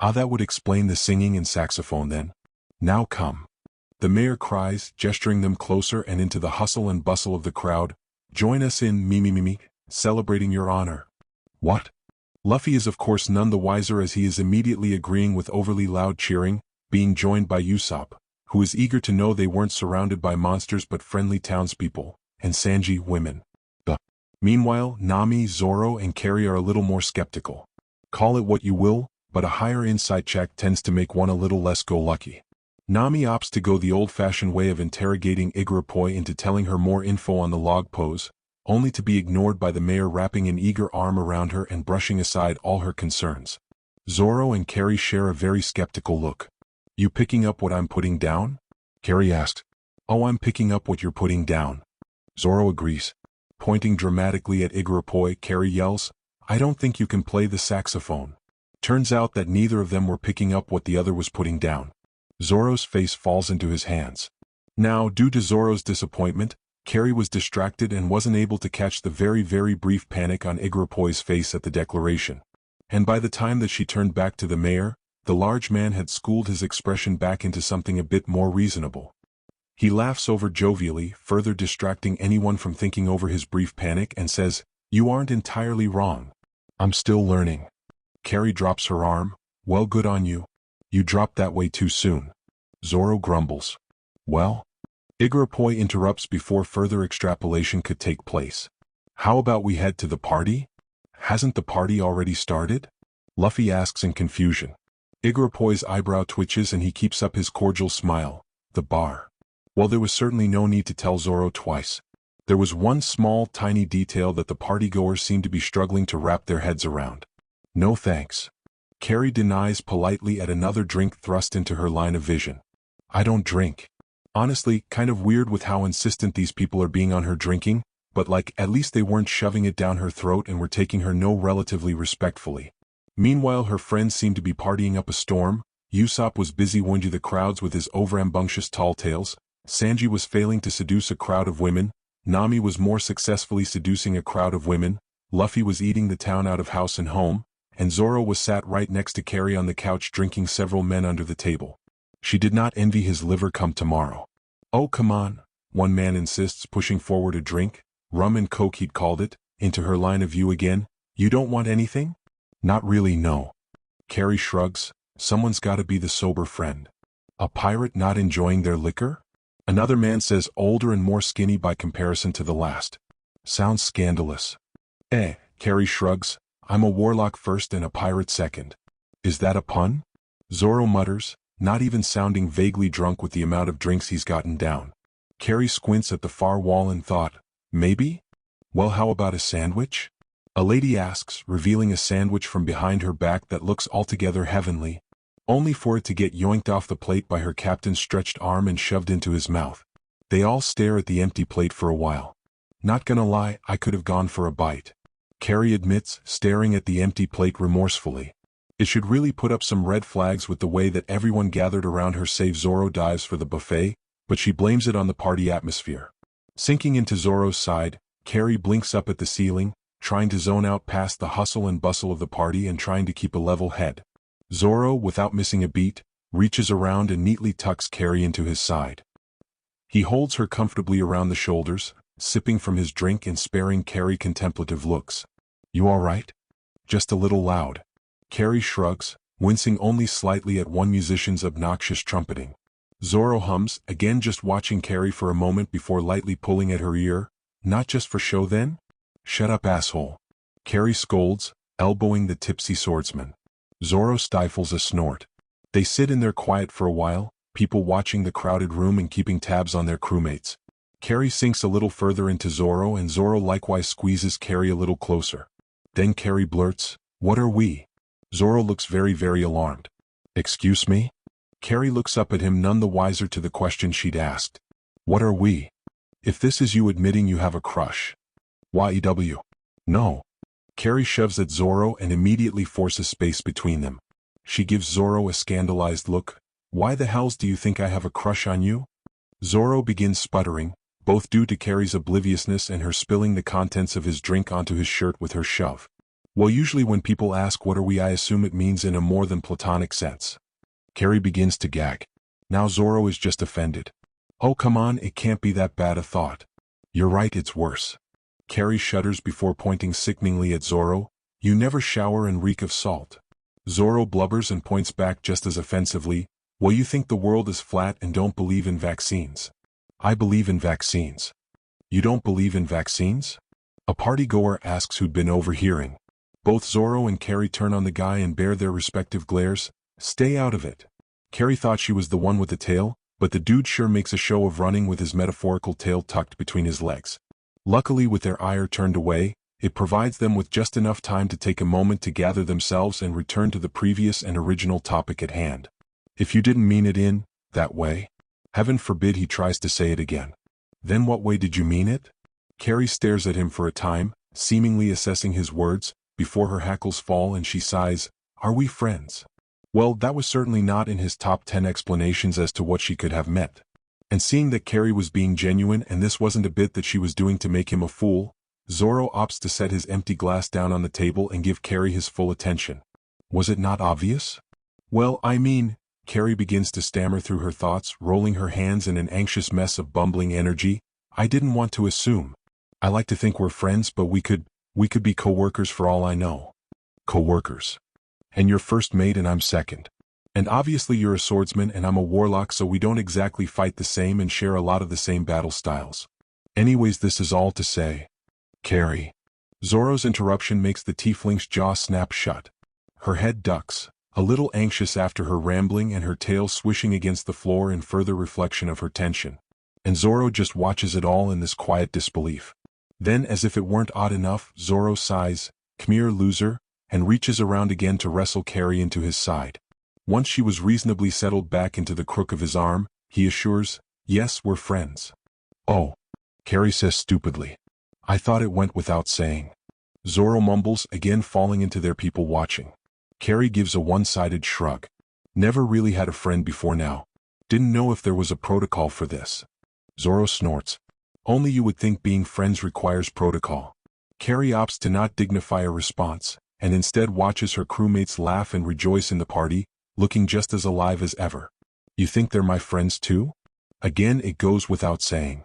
A: That would explain the singing and saxophone then. Now come. The mayor cries, gesturing them closer and into the hustle and bustle of the crowd. Join us in me, celebrating your honor. What? Luffy is of course none the wiser as he is immediately agreeing with overly loud cheering, being joined by Usopp, who is eager to know they weren't surrounded by monsters but friendly townspeople, and Sanji, women. Meanwhile, Nami, Zoro, and Carrie are a little more skeptical. Call it what you will, but a higher insight check tends to make one a little less go-lucky. Nami opts to go the old-fashioned way of interrogating Igarapoy into telling her more info on the log pose, only to be ignored by the mayor wrapping an eager arm around her and brushing aside all her concerns. Zoro and Carrie share a very skeptical look. You picking up what I'm putting down? Carrie asked. Oh, I'm picking up what you're putting down. Zoro agrees. Pointing dramatically at Igarapoy, Carrie yells, I don't think you can play the saxophone. Turns out that neither of them were picking up what the other was putting down. Zoro's face falls into his hands. Now, due to Zoro's disappointment, Carrie was distracted and wasn't able to catch the very brief panic on Igarapoy's face at the declaration. And by the time that she turned back to the mayor, the large man had schooled his expression back into something a bit more reasonable. He laughs over jovially, further distracting anyone from thinking over his brief panic, and says, You aren't entirely wrong. I'm still learning. Carrie drops her arm. Well, good on you. You dropped that way too soon. Zoro grumbles. Well? Igarapoy interrupts before further extrapolation could take place. How about we head to the party? Hasn't the party already started? Luffy asks in confusion. Igarapoy's eyebrow twitches and he keeps up his cordial smile. The bar. Well, there was certainly no need to tell Zoro twice. There was one small, tiny detail that the partygoers seemed to be struggling to wrap their heads around. No thanks. Carrie denies politely at another drink thrust into her line of vision. I don't drink. Honestly, kind of weird with how insistent these people are being on her drinking, but at least they weren't shoving it down her throat and were taking her no relatively respectfully. Meanwhile her friends seemed to be partying up a storm. Usopp was busy winding the crowds with his over-rambunctious tall tales, Sanji was failing to seduce a crowd of women, Nami was more successfully seducing a crowd of women, Luffy was eating the town out of house and home, and Zoro was sat right next to Carrie on the couch drinking several men under the table. She did not envy his liver come tomorrow. "Oh come on," one man insists, pushing forward a drink, rum and coke he'd called it, into her line of view again. "You don't want anything?" "Not really, no." Carrie shrugs. "Someone's gotta be the sober friend." "A pirate not enjoying their liquor?" Another man says, older and more skinny by comparison to the last. "Sounds scandalous." Carrie shrugs. "I'm a warlock first and a pirate second." "Is that a pun?" Zoro mutters, not even sounding vaguely drunk with the amount of drinks he's gotten down. Carrie squints at the far wall and thought, maybe? "Well, how about a sandwich?" a lady asks, revealing a sandwich from behind her back that looks altogether heavenly, only for it to get yoinked off the plate by her captain's stretched arm and shoved into his mouth. They all stare at the empty plate for a while. "Not gonna lie, I could have gone for a bite," Carrie admits, staring at the empty plate remorsefully. It should really put up some red flags with the way that everyone gathered around her save Zoro dives for the buffet, but she blames it on the party atmosphere. Sinking into Zoro's side, Carrie blinks up at the ceiling, trying to zone out past the hustle and bustle of the party and trying to keep a level head. Zoro, without missing a beat, reaches around and neatly tucks Carrie into his side. He holds her comfortably around the shoulders, sipping from his drink and sparing Carrie contemplative looks. "You all right?" "Just a little loud." Carrie shrugs, wincing only slightly at one musician's obnoxious trumpeting. Zoro hums, again just watching Carrie for a moment before lightly pulling at her ear. "Not just for show then?" "Shut up, asshole." Carrie scolds, elbowing the tipsy swordsman. Zoro stifles a snort. They sit in there quiet for a while, people watching the crowded room and keeping tabs on their crewmates. Carrie sinks a little further into Zoro and Zoro likewise squeezes Carrie a little closer. Then Carrie blurts, "What are we?" Zoro looks very, very alarmed. "Excuse me?" Carrie looks up at him, none the wiser to the question she'd asked. "What are we?" "If this is you admitting you have a crush." "YEW. No." Carrie shoves at Zoro and immediately forces space between them. She gives Zoro a scandalized look. "Why the hells do you think I have a crush on you?" Zoro begins sputtering, both due to Carrie's obliviousness and her spilling the contents of his drink onto his shirt with her shove. "Well, usually when people ask what are we, I assume it means in a more than platonic sense." Carrie begins to gag. Now Zoro is just offended. "Oh come on, it can't be that bad a thought." "You're right, it's worse." Carrie shudders before pointing sickeningly at Zoro. "You never shower and reek of salt." Zoro blubbers and points back just as offensively. "Well, you think the world is flat and don't believe in vaccines." "I believe in vaccines." "You don't believe in vaccines?" A party-goer asks who'd been overhearing. Both Zoro and Carrie turn on the guy and bear their respective glares. "Stay out of it." Carrie thought she was the one with the tail, but the dude sure makes a show of running with his metaphorical tail tucked between his legs. Luckily, with their ire turned away, it provides them with just enough time to take a moment to gather themselves and return to the previous and original topic at hand. "If you didn't mean it in that way?" Heaven forbid he tries to say it again. "Then what way did you mean it?" Carrie stares at him for a time, seemingly assessing his words, before her hackles fall and she sighs, "Are we friends?" Well, that was certainly not in his top 10 explanations as to what she could have meant. And seeing that Carrie was being genuine and this wasn't a bit that she was doing to make him a fool, Zoro opts to set his empty glass down on the table and give Carrie his full attention. "Was it not obvious?" "Well, I mean," Carrie begins to stammer through her thoughts, rolling her hands in an anxious mess of bumbling energy. "I didn't want to assume. I like to think we're friends, but we could be co-workers for all I know." "Co-workers? And you're first mate and I'm second. And obviously you're a swordsman and I'm a warlock, so we don't exactly fight the same and share a lot of the same battle styles. Anyways, this is all to say." "Carrie." Zoro's interruption makes the tiefling's jaw snap shut. Her head ducks, a little anxious after her rambling and her tail swishing against the floor in further reflection of her tension. And Zoro just watches it all in this quiet disbelief. Then, as if it weren't odd enough, Zoro sighs, "Come here, loser," and reaches around again to wrestle Carrie into his side. Once she was reasonably settled back into the crook of his arm, he assures, "Yes, we're friends." "Oh," Carrie says stupidly. I thought it went without saying. Zoro mumbles, again falling into their people watching. Carrie gives a one-sided shrug. Never really had a friend before now. Didn't know if there was a protocol for this. Zoro snorts. Only you would think being friends requires protocol. Carrie opts to not dignify a response, and instead watches her crewmates laugh and rejoice in the party, looking just as alive as ever. You think they're my friends too? Again it goes without saying.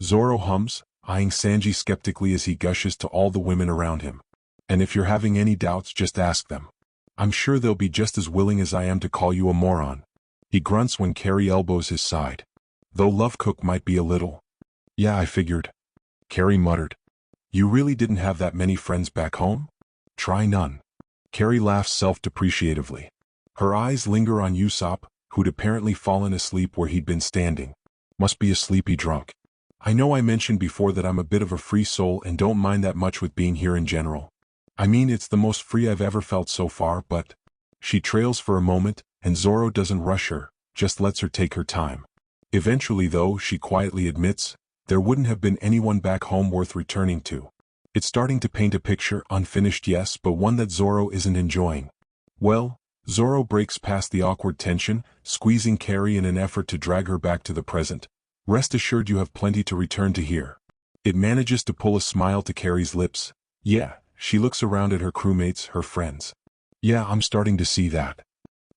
A: Zoro hums, eyeing Sanji skeptically as he gushes to all the women around him. And if you're having any doubts, just ask them. I'm sure they'll be just as willing as I am to call you a moron. He grunts when Carrie elbows his side. Though Love Cook might be a little. Yeah, I figured. Carrie muttered. You really didn't have that many friends back home? Try none. Carrie laughs self-depreciatively. Her eyes linger on Usopp, who'd apparently fallen asleep where he'd been standing. Must be a sleepy drunk. I know I mentioned before that I'm a bit of a free soul and don't mind that much with being here in general. I mean, it's the most free I've ever felt so far, but... She trails for a moment, and Zoro doesn't rush her, just lets her take her time. Eventually though, she quietly admits, there wouldn't have been anyone back home worth returning to. It's starting to paint a picture, unfinished yes, but one that Zoro isn't enjoying. Well, Zoro breaks past the awkward tension, squeezing Carrie in an effort to drag her back to the present. Rest assured you have plenty to return to here. It manages to pull a smile to Carrie's lips. Yeah, she looks around at her crewmates, her friends. Yeah, I'm starting to see that.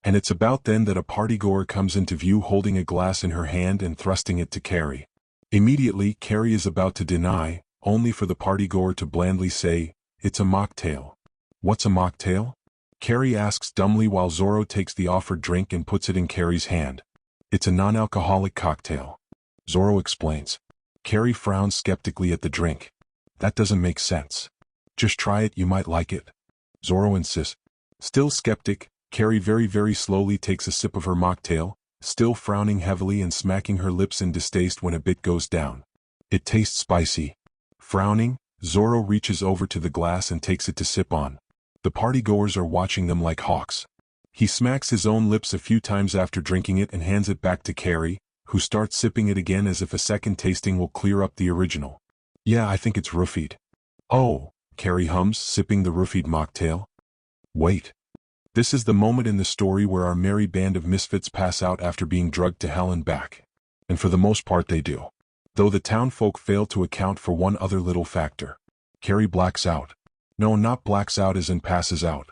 A: And it's about then that a partygoer comes into view holding a glass in her hand and thrusting it to Carrie. Immediately, Carrie is about to deny, only for the partygoer to blandly say, it's a mocktail. What's a mocktail? Carrie asks dumbly while Zoro takes the offered drink and puts it in Carrie's hand. It's a non-alcoholic cocktail. Zoro explains. Carrie frowns skeptically at the drink. That doesn't make sense. Just try it, you might like it. Zoro insists. Still skeptic, Carrie very slowly takes a sip of her mocktail, still frowning heavily and smacking her lips in distaste when a bit goes down. It tastes spicy. Frowning, Zoro reaches over to the glass and takes it to sip on. The partygoers are watching them like hawks. He smacks his own lips a few times after drinking it and hands it back to Carrie, who starts sipping it again as if a second tasting will clear up the original. Yeah, I think it's roofied. Oh, Carrie hums, sipping the roofied mocktail. Wait. This is the moment in the story where our merry band of misfits pass out after being drugged to hell and back. And for the most part they do. Though the townfolk fail to account for one other little factor. Carrie blacks out. No, not blacks out as in passes out.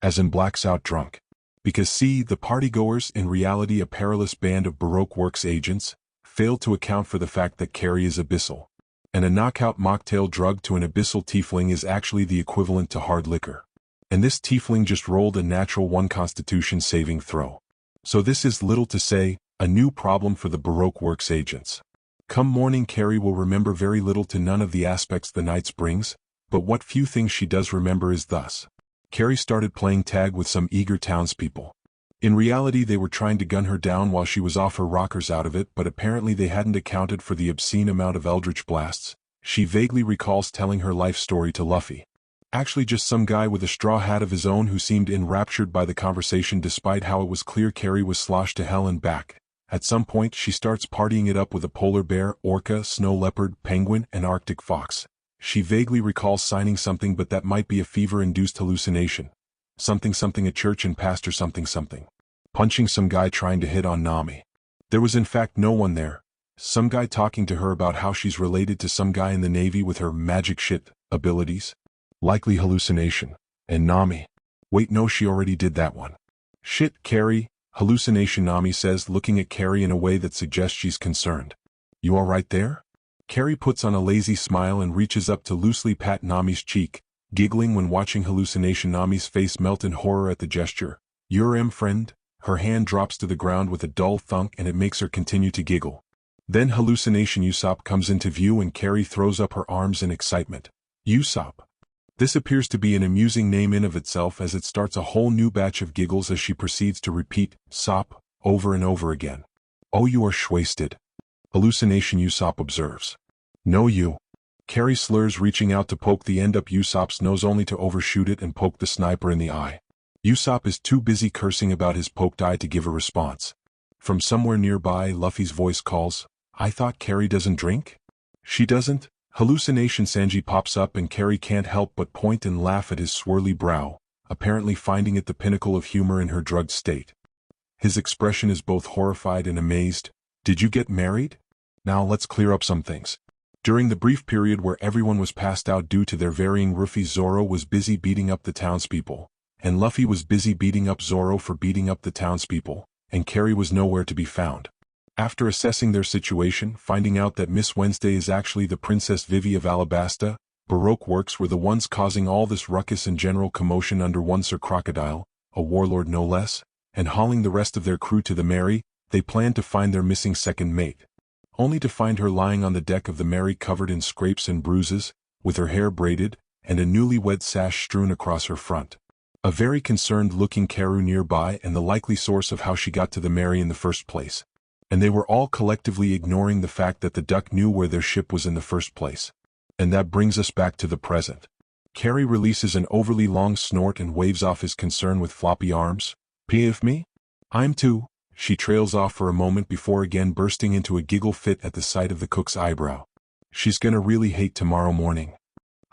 A: As in blacks out drunk. Because see, the partygoers, in reality a perilous band of Baroque Works agents, failed to account for the fact that Carrie is abyssal. And a knockout mocktail drug to an abyssal tiefling is actually the equivalent to hard liquor. And this tiefling just rolled a natural 1 constitution saving throw. So this is little to say, a new problem for the Baroque Works agents. Come morning Carrie will remember very little to none of the aspects the night brings, but what few things she does remember is thus. Carrie started playing tag with some eager townspeople. In reality they were trying to gun her down while she was off her rockers out of it, but apparently they hadn't accounted for the obscene amount of eldritch blasts. She vaguely recalls telling her life story to Luffy. Actually just some guy with a straw hat of his own who seemed enraptured by the conversation despite how it was clear Carrie was sloshed to hell and back. At some point she starts partying it up with a polar bear, orca, snow leopard, penguin, and arctic fox. She vaguely recalls signing something, but that might be a fever-induced hallucination. Something a church and pastor something. Punching some guy trying to hit on Nami. There was in fact no one there. Some guy talking to her about how she's related to some guy in the Navy with her magic shit abilities. Likely hallucination. And Nami. Wait, no, she already did that one. Shit, Carrie. Hallucination, Nami says, looking at Carrie in a way that suggests she's concerned. You alright there? Carrie puts on a lazy smile and reaches up to loosely pat Nami's cheek, giggling when watching hallucination. Nami's face melt in horror at the gesture. You're friend? Her hand drops to the ground with a dull thunk and it makes her continue to giggle. Then hallucination Usopp comes into view and Carrie throws up her arms in excitement. Usopp. This appears to be an amusing name in of itself as it starts a whole new batch of giggles as she proceeds to repeat, Sop, over and over again. Oh, you are shwasted. Hallucination Usopp observes. No you. Carrie slurs, reaching out to poke the end up Usopp's nose only to overshoot it and poke the sniper in the eye. Usopp is too busy cursing about his poked eye to give a response. From somewhere nearby, Luffy's voice calls, I thought Carrie doesn't drink? She doesn't? Hallucination Sanji pops up and Carrie can't help but point and laugh at his swirly brow, apparently finding it the pinnacle of humor in her drugged state. His expression is both horrified and amazed. Did you get married? Now let's clear up some things. During the brief period where everyone was passed out due to their varying roofies, Zoro was busy beating up the townspeople, and Luffy was busy beating up Zoro for beating up the townspeople, and Carrie was nowhere to be found. After assessing their situation, finding out that Miss Wednesday is actually the Princess Vivi of Alabasta, Baroque Works were the ones causing all this ruckus and general commotion under one Sir Crocodile, a warlord no less, and hauling the rest of their crew to the Mary, they planned to find their missing second mate. Only to find her lying on the deck of the Mary covered in scrapes and bruises, with her hair braided, and a newlywed sash strewn across her front. A very concerned-looking Karoo nearby and the likely source of how she got to the Mary in the first place. And they were all collectively ignoring the fact that the duck knew where their ship was in the first place. And that brings us back to the present. Carrie releases an overly long snort and waves off his concern with floppy arms. "Pf me? I'm too." She trails off for a moment before again bursting into a giggle fit at the sight of the cook's eyebrow. She's gonna really hate tomorrow morning.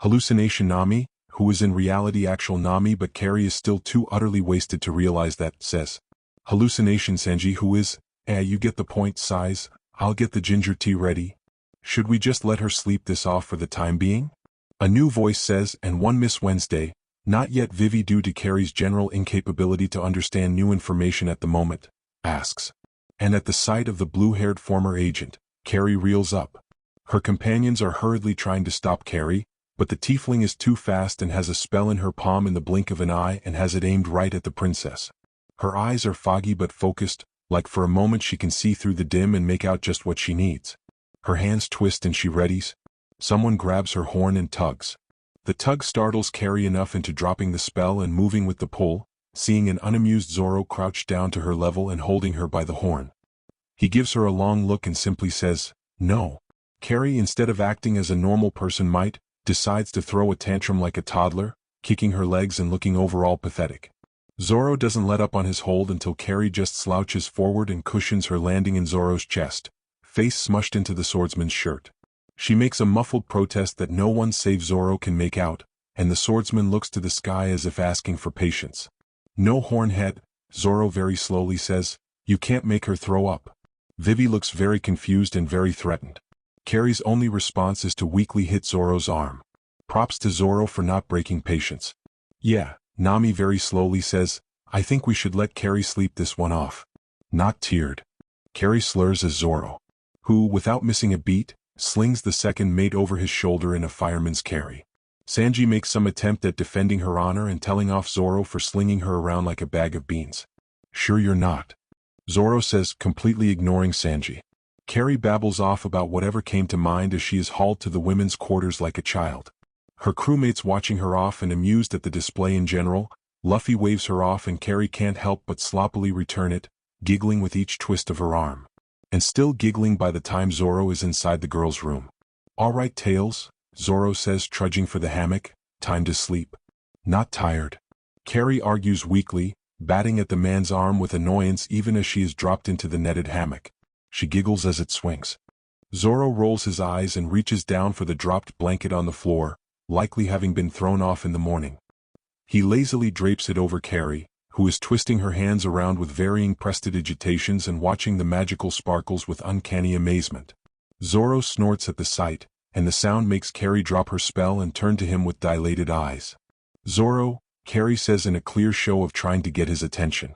A: Hallucination Nami, who is in reality actual Nami but Carrie is still too utterly wasted to realize that, says. Hallucination Sanji, who is, you get the point, sighs. I'll get the ginger tea ready. Should we just let her sleep this off for the time being? A new voice says, and one Miss Wednesday, not yet Vivi due to Carrie's general incapability to understand new information at the moment, asks. And at the sight of the blue-haired former agent, Carrie reels up. Her companions are hurriedly trying to stop Carrie, but the tiefling is too fast and has a spell in her palm in the blink of an eye and has it aimed right at the princess. Her eyes are foggy but focused, like for a moment she can see through the dim and make out just what she needs. Her hands twist and she readies. Someone grabs her horn and tugs. The tug startles Carrie enough into dropping the spell and moving with the pull, seeing an unamused Zoro crouched down to her level and holding her by the horn. He gives her a long look and simply says, "No." Carrie, instead of acting as a normal person might, decides to throw a tantrum like a toddler, kicking her legs and looking overall pathetic. Zoro doesn't let up on his hold until Carrie just slouches forward and cushions her landing in Zoro's chest, face smushed into the swordsman's shirt. She makes a muffled protest that no one save Zoro can make out, and the swordsman looks to the sky as if asking for patience. "No, Hornhead," Zoro very slowly says, "you can't make her throw up." Vivi looks very confused and very threatened. Carrie's only response is to weakly hit Zoro's arm. Props to Zoro for not breaking patience. "Yeah," Nami very slowly says, "I think we should let Carrie sleep this one off." Not tiered. Carrie slurs as Zoro, who, without missing a beat, slings the second mate over his shoulder in a fireman's carry. Sanji makes some attempt at defending her honor and telling off Zoro for slinging her around like a bag of beans. "Sure you're not," Zoro says, completely ignoring Sanji. Carrie babbles off about whatever came to mind as she is hauled to the women's quarters like a child. Her crewmates watching her off and amused at the display in general, Luffy waves her off and Carrie can't help but sloppily return it, giggling with each twist of her arm. And still giggling by the time Zoro is inside the girl's room. "All right, Tails," Zoro says, trudging for the hammock, "time to sleep." "Not tired." Carrie argues weakly, batting at the man's arm with annoyance even as she is dropped into the netted hammock. She giggles as it swings. Zoro rolls his eyes and reaches down for the dropped blanket on the floor, likely having been thrown off in the morning. He lazily drapes it over Carrie, who is twisting her hands around with varying prestidigitations and watching the magical sparkles with uncanny amazement. Zoro snorts at the sight, and the sound makes Carrie drop her spell and turn to him with dilated eyes. "Zoro," Carrie says in a clear show of trying to get his attention.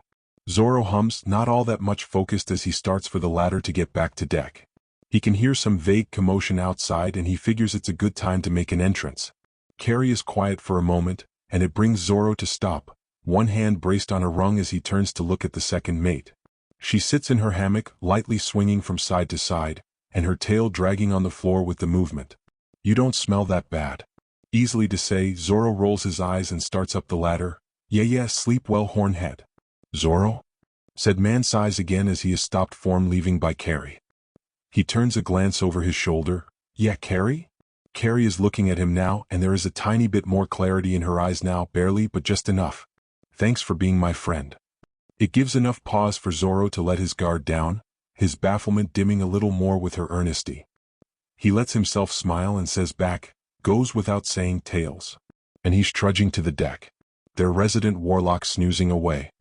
A: Zoro hums, not all that much focused as he starts for the ladder to get back to deck. He can hear some vague commotion outside and he figures it's a good time to make an entrance. Carrie is quiet for a moment, and it brings Zoro to stop, one hand braced on a rung as he turns to look at the second mate. She sits in her hammock, lightly swinging from side to side, and her tail dragging on the floor with the movement. "You don't smell that bad." Easily to say, Zoro rolls his eyes and starts up the ladder. Yeah, sleep well, Hornhead." "Zoro?" said man sighs again as he is stopped form leaving by Carrie. He turns a glance over his shoulder. "Yeah, Carrie?" Carrie is looking at him now, and there is a tiny bit more clarity in her eyes now, barely but just enough. "Thanks for being my friend." It gives enough pause for Zoro to let his guard down, his bafflement dimming a little more with her earnesty. He lets himself smile and says back, goes without saying tails. And he's trudging to the deck. Their resident warlock snoozing away.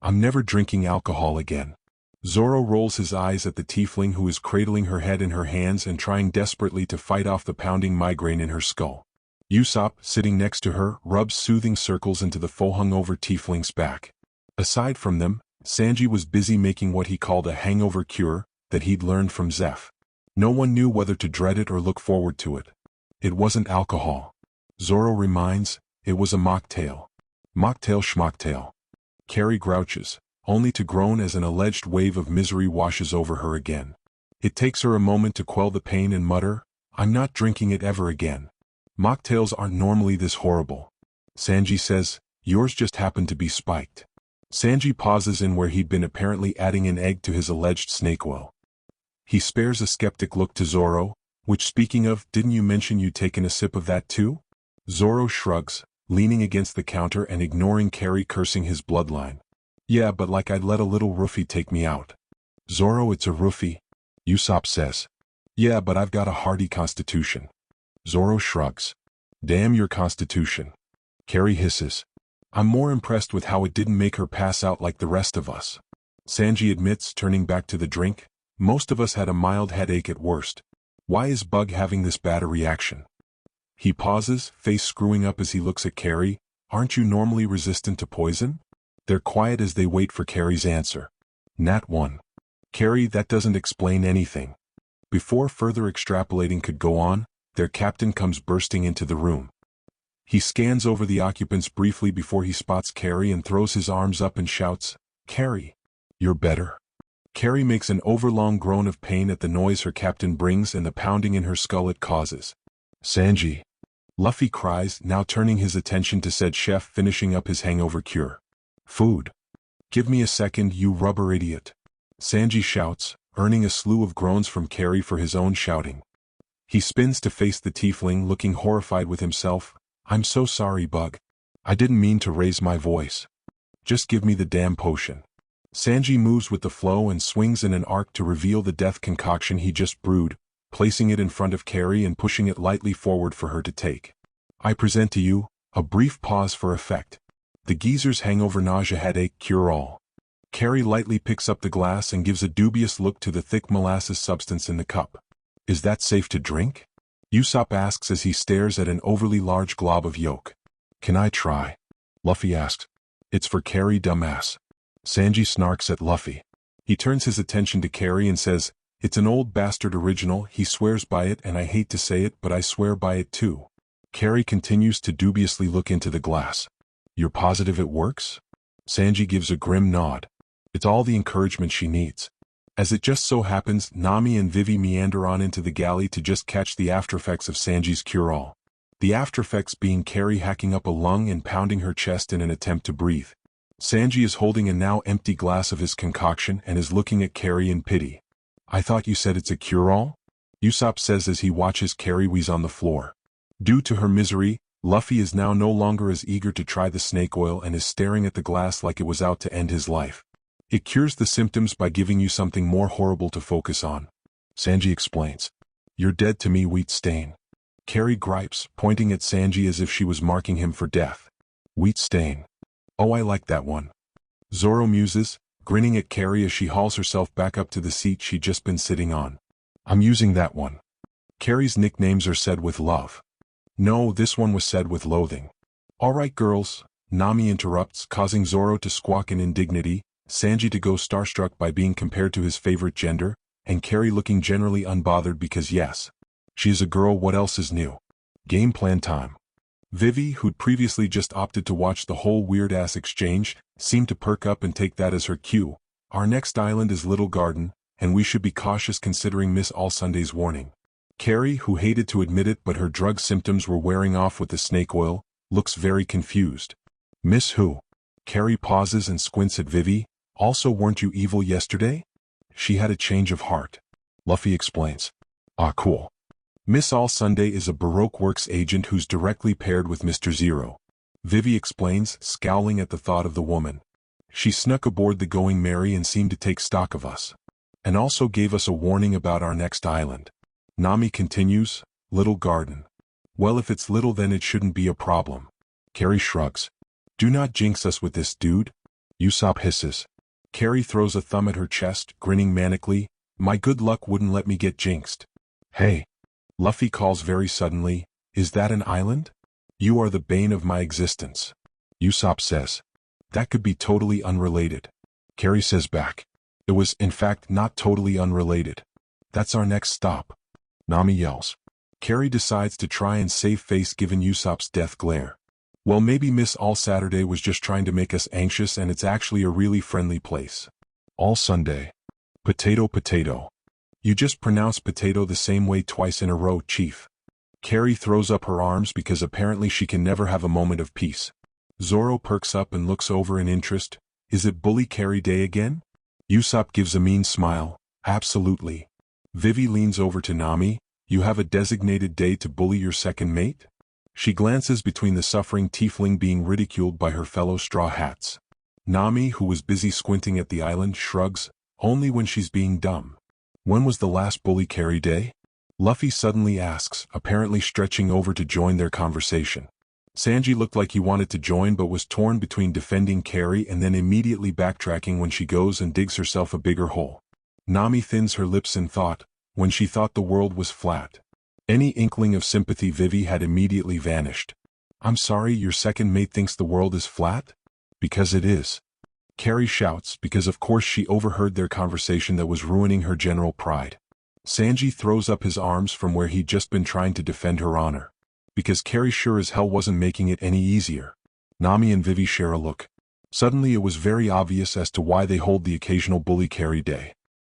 A: I'm never drinking alcohol again. Zoro rolls his eyes at the tiefling who is cradling her head in her hands and trying desperately to fight off the pounding migraine in her skull. Usopp, sitting next to her, rubs soothing circles into the faux-hungover tiefling's back. Aside from them, Sanji was busy making what he called a hangover cure that he'd learned from Zeph. No one knew whether to dread it or look forward to it. It wasn't alcohol. Zoro reminds, it was a mocktail. Mocktail schmocktail. Carrie grouches, only to groan as an alleged wave of misery washes over her again. It takes her a moment to quell the pain and mutter, I'm not drinking it ever again. Mocktails aren't normally this horrible. Sanji says, yours just happened to be spiked. Sanji pauses in where he'd been apparently adding an egg to his alleged snake oil. He spares a skeptic look to Zoro, which speaking of, didn't you mention you'd taken a sip of that too? Zoro shrugs, leaning against the counter and ignoring Carrie cursing his bloodline. Yeah, but like I'd let a little roofie take me out. Zoro, it's a roofie. Usopp says. Yeah, but I've got a hardy constitution. Zoro shrugs. Damn your constitution. Carrie hisses. I'm more impressed with how it didn't make her pass out like the rest of us. Sanji admits, turning back to the drink, most of us had a mild headache at worst. Why is Bug having this bad a reaction? He pauses, face screwing up as he looks at Carrie. Aren't you normally resistant to poison? They're quiet as they wait for Carrie's answer. Nat 1. Carrie, that doesn't explain anything. Before further extrapolating could go on, their captain comes bursting into the room. He scans over the occupants briefly before he spots Carrie and throws his arms up and shouts, Carrie, you're better. Carrie makes an overlong groan of pain at the noise her captain brings and the pounding in her skull it causes. Sanji. Luffy cries, now turning his attention to said chef finishing up his hangover cure. Food. Give me a second, you rubber idiot. Sanji shouts, earning a slew of groans from Carrie for his own shouting. He spins to face the tiefling, looking horrified with himself. I'm so sorry, Bug. I didn't mean to raise my voice. Just give me the damn potion. Sanji moves with the flow and swings in an arc to reveal the death concoction he just brewed, placing it in front of Carrie and pushing it lightly forward for her to take. I present to you, a brief pause for effect. The geezer's hangover nausea headache cure-all. Carrie lightly picks up the glass and gives a dubious look to the thick molasses substance in the cup. Is that safe to drink? Usopp asks as he stares at an overly large glob of yolk. Can I try? Luffy asks. It's for Carrie, dumbass. Sanji snarks at Luffy. He turns his attention to Carrie and says, it's an old bastard original, he swears by it and I hate to say it but I swear by it too. Carrie continues to dubiously look into the glass. You're positive it works? Sanji gives a grim nod. It's all the encouragement she needs. As it just so happens, Nami and Vivi meander on into the galley to just catch the aftereffects of Sanji's cure-all. The aftereffects being Carrie hacking up a lung and pounding her chest in an attempt to breathe. Sanji is holding a now empty glass of his concoction and is looking at Carrie in pity. I thought you said it's a cure-all? Usopp says as he watches Carrie wheeze on the floor. Due to her misery, Luffy is now no longer as eager to try the snake oil and is staring at the glass like it was out to end his life. It cures the symptoms by giving you something more horrible to focus on. Sanji explains. You're dead to me, wheat stain. Carrie gripes, pointing at Sanji as if she was marking him for death. Wheat stain. Oh, I like that one. Zoro muses, grinning at Carrie as she hauls herself back up to the seat she'd just been sitting on. I'm using that one. Carrie's nicknames are said with love. No, this one was said with loathing. All right, girls, Nami interrupts, causing Zoro to squawk in indignity, Sanji to go starstruck by being compared to his favorite gender, and Carrie looking generally unbothered because yes, she is a girl, what else is new? Game plan time. Vivi, who'd previously just opted to watch the whole weird-ass exchange, seemed to perk up and take that as her cue. Our next island is Little Garden, and we should be cautious considering Miss Allsunday's warning. Carrie, who hated to admit it but her drug symptoms were wearing off with the snake oil, looks very confused. Miss who? Carrie pauses and squints at Vivi. Also, weren't you evil yesterday? She had a change of heart. Luffy explains. Ah, cool. Miss Allsunday is a Baroque Works agent who's directly paired with Mr. Zero. Vivi explains, scowling at the thought of the woman. She snuck aboard the Going Merry and seemed to take stock of us. And also gave us a warning about our next island. Nami continues, little garden. Well, if it's little then it shouldn't be a problem. Carrie shrugs. Do not jinx us with this, dude. Usopp hisses. Carrie throws a thumb at her chest, grinning manically. My good luck wouldn't let me get jinxed. Hey. Luffy calls very suddenly, is that an island? You are the bane of my existence. Usopp says. That could be totally unrelated. Carrie says back. It was, in fact, not totally unrelated. That's our next stop. Nami yells. Carrie decides to try and save face given Usopp's death glare. Well, maybe Miss All Saturday was just trying to make us anxious and it's actually a really friendly place. All Sunday. Potato potato. You just pronounced potato the same way twice in a row, Chief. Carrie throws up her arms because apparently she can never have a moment of peace. Zoro perks up and looks over in interest. Is it Bully Carrie Day again? Usopp gives a mean smile. Absolutely. Vivi leans over to Nami. You have a designated day to bully your second mate? She glances between the suffering tiefling being ridiculed by her fellow Straw Hats. Nami, who was busy squinting at the island, shrugs, only when she's being dumb. When was the last Bully Carrie Day? Luffy suddenly asks, apparently stretching over to join their conversation. Sanji looked like he wanted to join but was torn between defending Carrie and then immediately backtracking when she goes and digs herself a bigger hole. Nami thins her lips in thought, when she thought the world was flat. Any inkling of sympathy Vivi had immediately vanished. I'm sorry, your second mate thinks the world is flat? Because it is. Carrie shouts because of course she overheard their conversation that was ruining her general pride. Sanji throws up his arms from where he'd just been trying to defend her honor. Because Carrie sure as hell wasn't making it any easier. Nami and Vivi share a look. Suddenly it was very obvious as to why they hold the occasional Bully Carrie Day.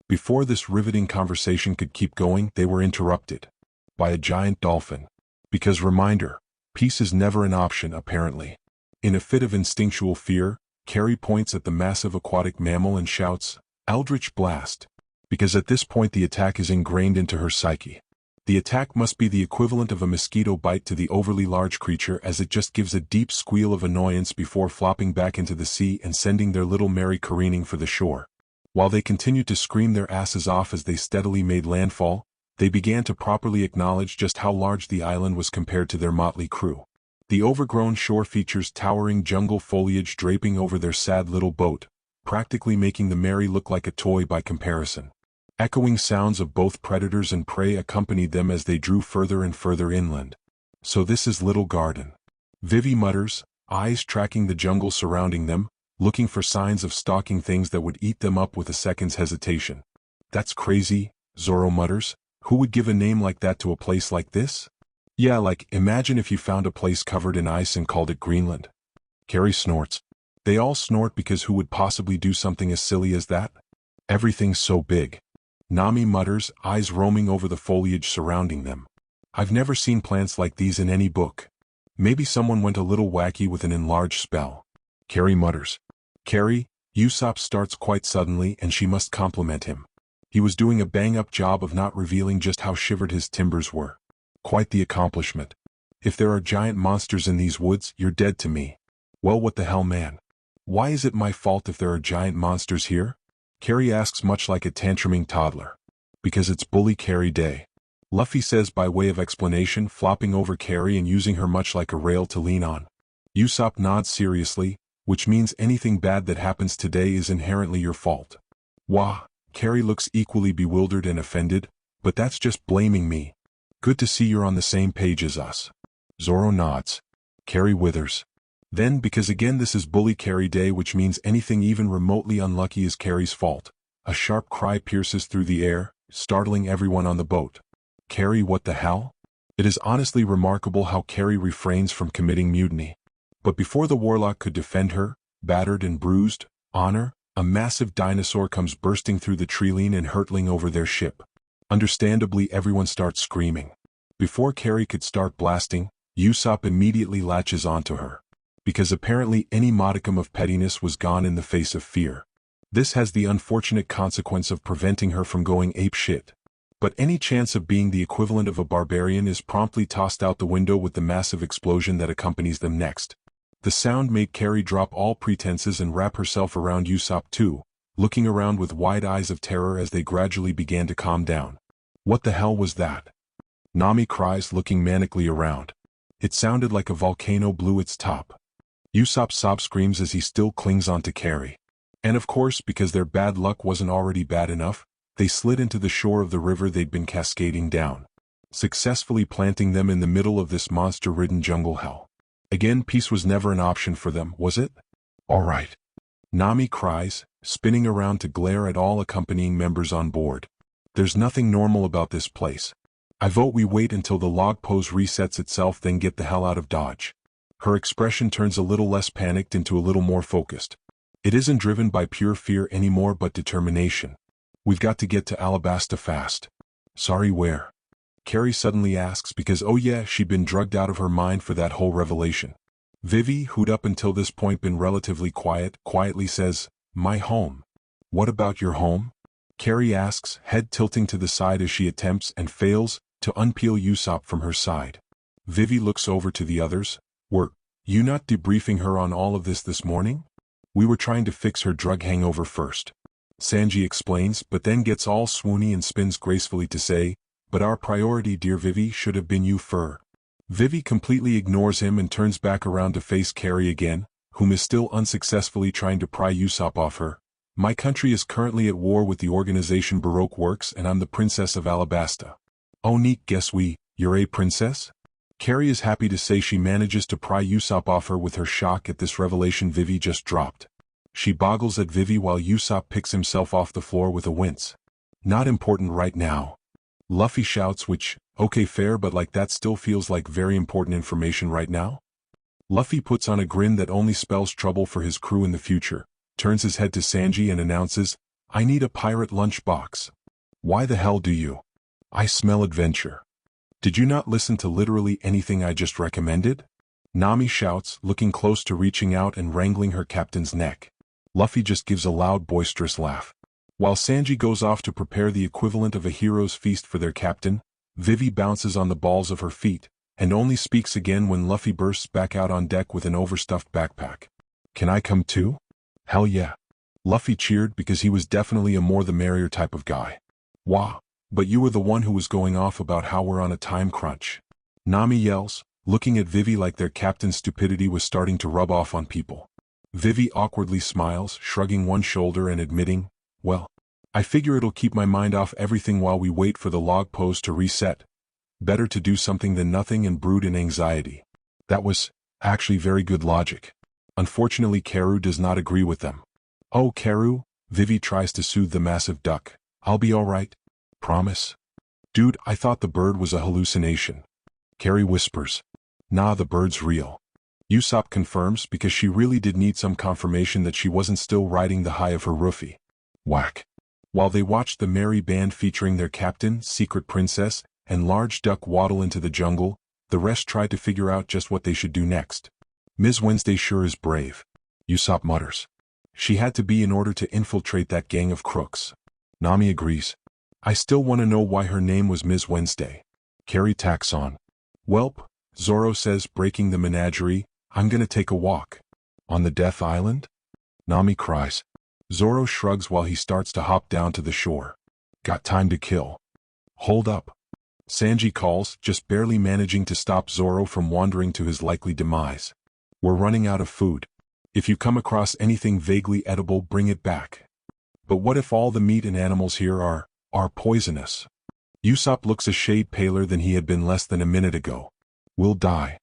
A: Before this riveting conversation could keep going, they were interrupted by a giant dolphin. Because reminder, peace is never an option apparently. In a fit of instinctual fear, Carrie points at the massive aquatic mammal and shouts, Eldritch Blast. Because at this point the attack is ingrained into her psyche. The attack must be the equivalent of a mosquito bite to the overly large creature as it just gives a deep squeal of annoyance before flopping back into the sea and sending their little Mary careening for the shore. While they continued to scream their asses off as they steadily made landfall, they began to properly acknowledge just how large the island was compared to their motley crew. The overgrown shore features towering jungle foliage draping over their sad little boat, practically making the Mary look like a toy by comparison. Echoing sounds of both predators and prey accompanied them as they drew further and further inland. So this is Little Garden. Vivi mutters, eyes tracking the jungle surrounding them, looking for signs of stalking things that would eat them up with a second's hesitation. That's crazy, Zoro mutters. Who would give a name like that to a place like this? Yeah, like, imagine if you found a place covered in ice and called it Greenland. Carrie snorts. They all snort because who would possibly do something as silly as that? Everything's so big. Nami mutters, eyes roaming over the foliage surrounding them. I've never seen plants like these in any book. Maybe someone went a little wacky with an enlarged spell. Carrie mutters. Carrie, Usopp starts quite suddenly and she must compliment him. He was doing a bang-up job of not revealing just how shivered his timbers were. Quite the accomplishment. If there are giant monsters in these woods, you're dead to me. Well, what the hell, man? Why is it my fault if there are giant monsters here? Carrie asks much like a tantruming toddler. Because it's Bully Carrie Day. Luffy says by way of explanation, flopping over Carrie and using her much like a rail to lean on. Usopp nods seriously, which means anything bad that happens today is inherently your fault. Wah. Carrie looks equally bewildered and offended, but that's just blaming me. Good to see you're on the same page as us. Zoro nods. Carrie withers. Then, because again this is Bully Carrie Day, which means anything even remotely unlucky is Carrie's fault, a sharp cry pierces through the air, startling everyone on the boat. Carrie, what the hell? It is honestly remarkable how Carrie refrains from committing mutiny. But before the warlock could defend her, battered and bruised, honor, a massive dinosaur comes bursting through the treeline and hurtling over their ship. Understandably, everyone starts screaming. Before Carrie could start blasting, Usopp immediately latches onto her. Because apparently any modicum of pettiness was gone in the face of fear. This has the unfortunate consequence of preventing her from going apeshit. But any chance of being the equivalent of a barbarian is promptly tossed out the window with the massive explosion that accompanies them next. The sound made Carrie drop all pretenses and wrap herself around Usopp too, looking around with wide eyes of terror as they gradually began to calm down. What the hell was that? Nami cries, looking manically around. It sounded like a volcano blew its top. Usopp sob screams as he still clings onto Carrie. And of course, because their bad luck wasn't already bad enough, they slid into the shore of the river they'd been cascading down, successfully planting them in the middle of this monster-ridden jungle hell. Again, peace was never an option for them, was it? All right. Nami cries, spinning around to glare at all accompanying members on board. There's nothing normal about this place. I vote we wait until the log pose resets itself, then get the hell out of Dodge. Her expression turns a little less panicked into a little more focused. It isn't driven by pure fear anymore but determination. We've got to get to Alabasta fast. Sorry, where? Carrie suddenly asks because oh yeah, she'd been drugged out of her mind for that whole revelation. Vivi, who'd up until this point been relatively quiet, quietly says, my home. What about your home? Carrie asks, head tilting to the side as she attempts and fails to unpeel Usopp from her side. Vivi looks over to the others. Were you not debriefing her on all of this morning? We were trying to fix her drug hangover first. Sanji explains, but then gets all swoony and spins gracefully to say, but our priority, dear Vivi, should have been you fur. Vivi completely ignores him and turns back around to face Carrie again, whom is still unsuccessfully trying to pry Usopp off her. My country is currently at war with the organization Baroque Works and I'm the princess of Alabasta. Oh neat, guess you're a princess? Carrie is happy to say she manages to pry Usopp off her with her shock at this revelation Vivi just dropped. She boggles at Vivi while Usopp picks himself off the floor with a wince. Not important right now. Luffy shouts, which, okay fair, but like that still feels like very important information right now? Luffy puts on a grin that only spells trouble for his crew in the future, turns his head to Sanji and announces, I need a pirate lunchbox. Why the hell do you? I smell adventure. Did you not listen to literally anything I just recommended? Nami shouts, looking close to reaching out and wrangling her captain's neck. Luffy just gives a loud boisterous laugh. While Sanji goes off to prepare the equivalent of a hero's feast for their captain, Vivi bounces on the balls of her feet, and only speaks again when Luffy bursts back out on deck with an overstuffed backpack. Can I come too? Hell yeah. Luffy cheered because he was definitely a more the merrier type of guy. Wah. But you were the one who was going off about how we're on a time crunch. Nami yells, looking at Vivi like their captain's stupidity was starting to rub off on people. Vivi awkwardly smiles, shrugging one shoulder and admitting, well, I figure it'll keep my mind off everything while we wait for the log pose to reset. Better to do something than nothing and brood in anxiety. That was, actually very good logic. Unfortunately Karoo does not agree with them. Oh Karoo, Vivi tries to soothe the massive duck. I'll be alright. Promise? Dude, I thought the bird was a hallucination. Carrie whispers. Nah, the bird's real. Usopp confirms because she really did need some confirmation that she wasn't still riding the high of her roofie. Whack. While they watched the merry band featuring their captain, secret princess, and large duck waddle into the jungle, the rest tried to figure out just what they should do next. Ms. Wednesday sure is brave. Usopp mutters. She had to be in order to infiltrate that gang of crooks. Nami agrees. I still want to know why her name was Ms. Wednesday. Carrie tacks on. Welp, Zoro says, breaking the menagerie, I'm gonna take a walk. On the Death Island? Nami cries. Zoro shrugs while he starts to hop down to the shore. Got time to kill. Hold up. Sanji calls, just barely managing to stop Zoro from wandering to his likely demise. We're running out of food. If you come across anything vaguely edible, bring it back. But what if all the meat and animals here are poisonous? Usopp looks a shade paler than he had been less than a minute ago. We'll die.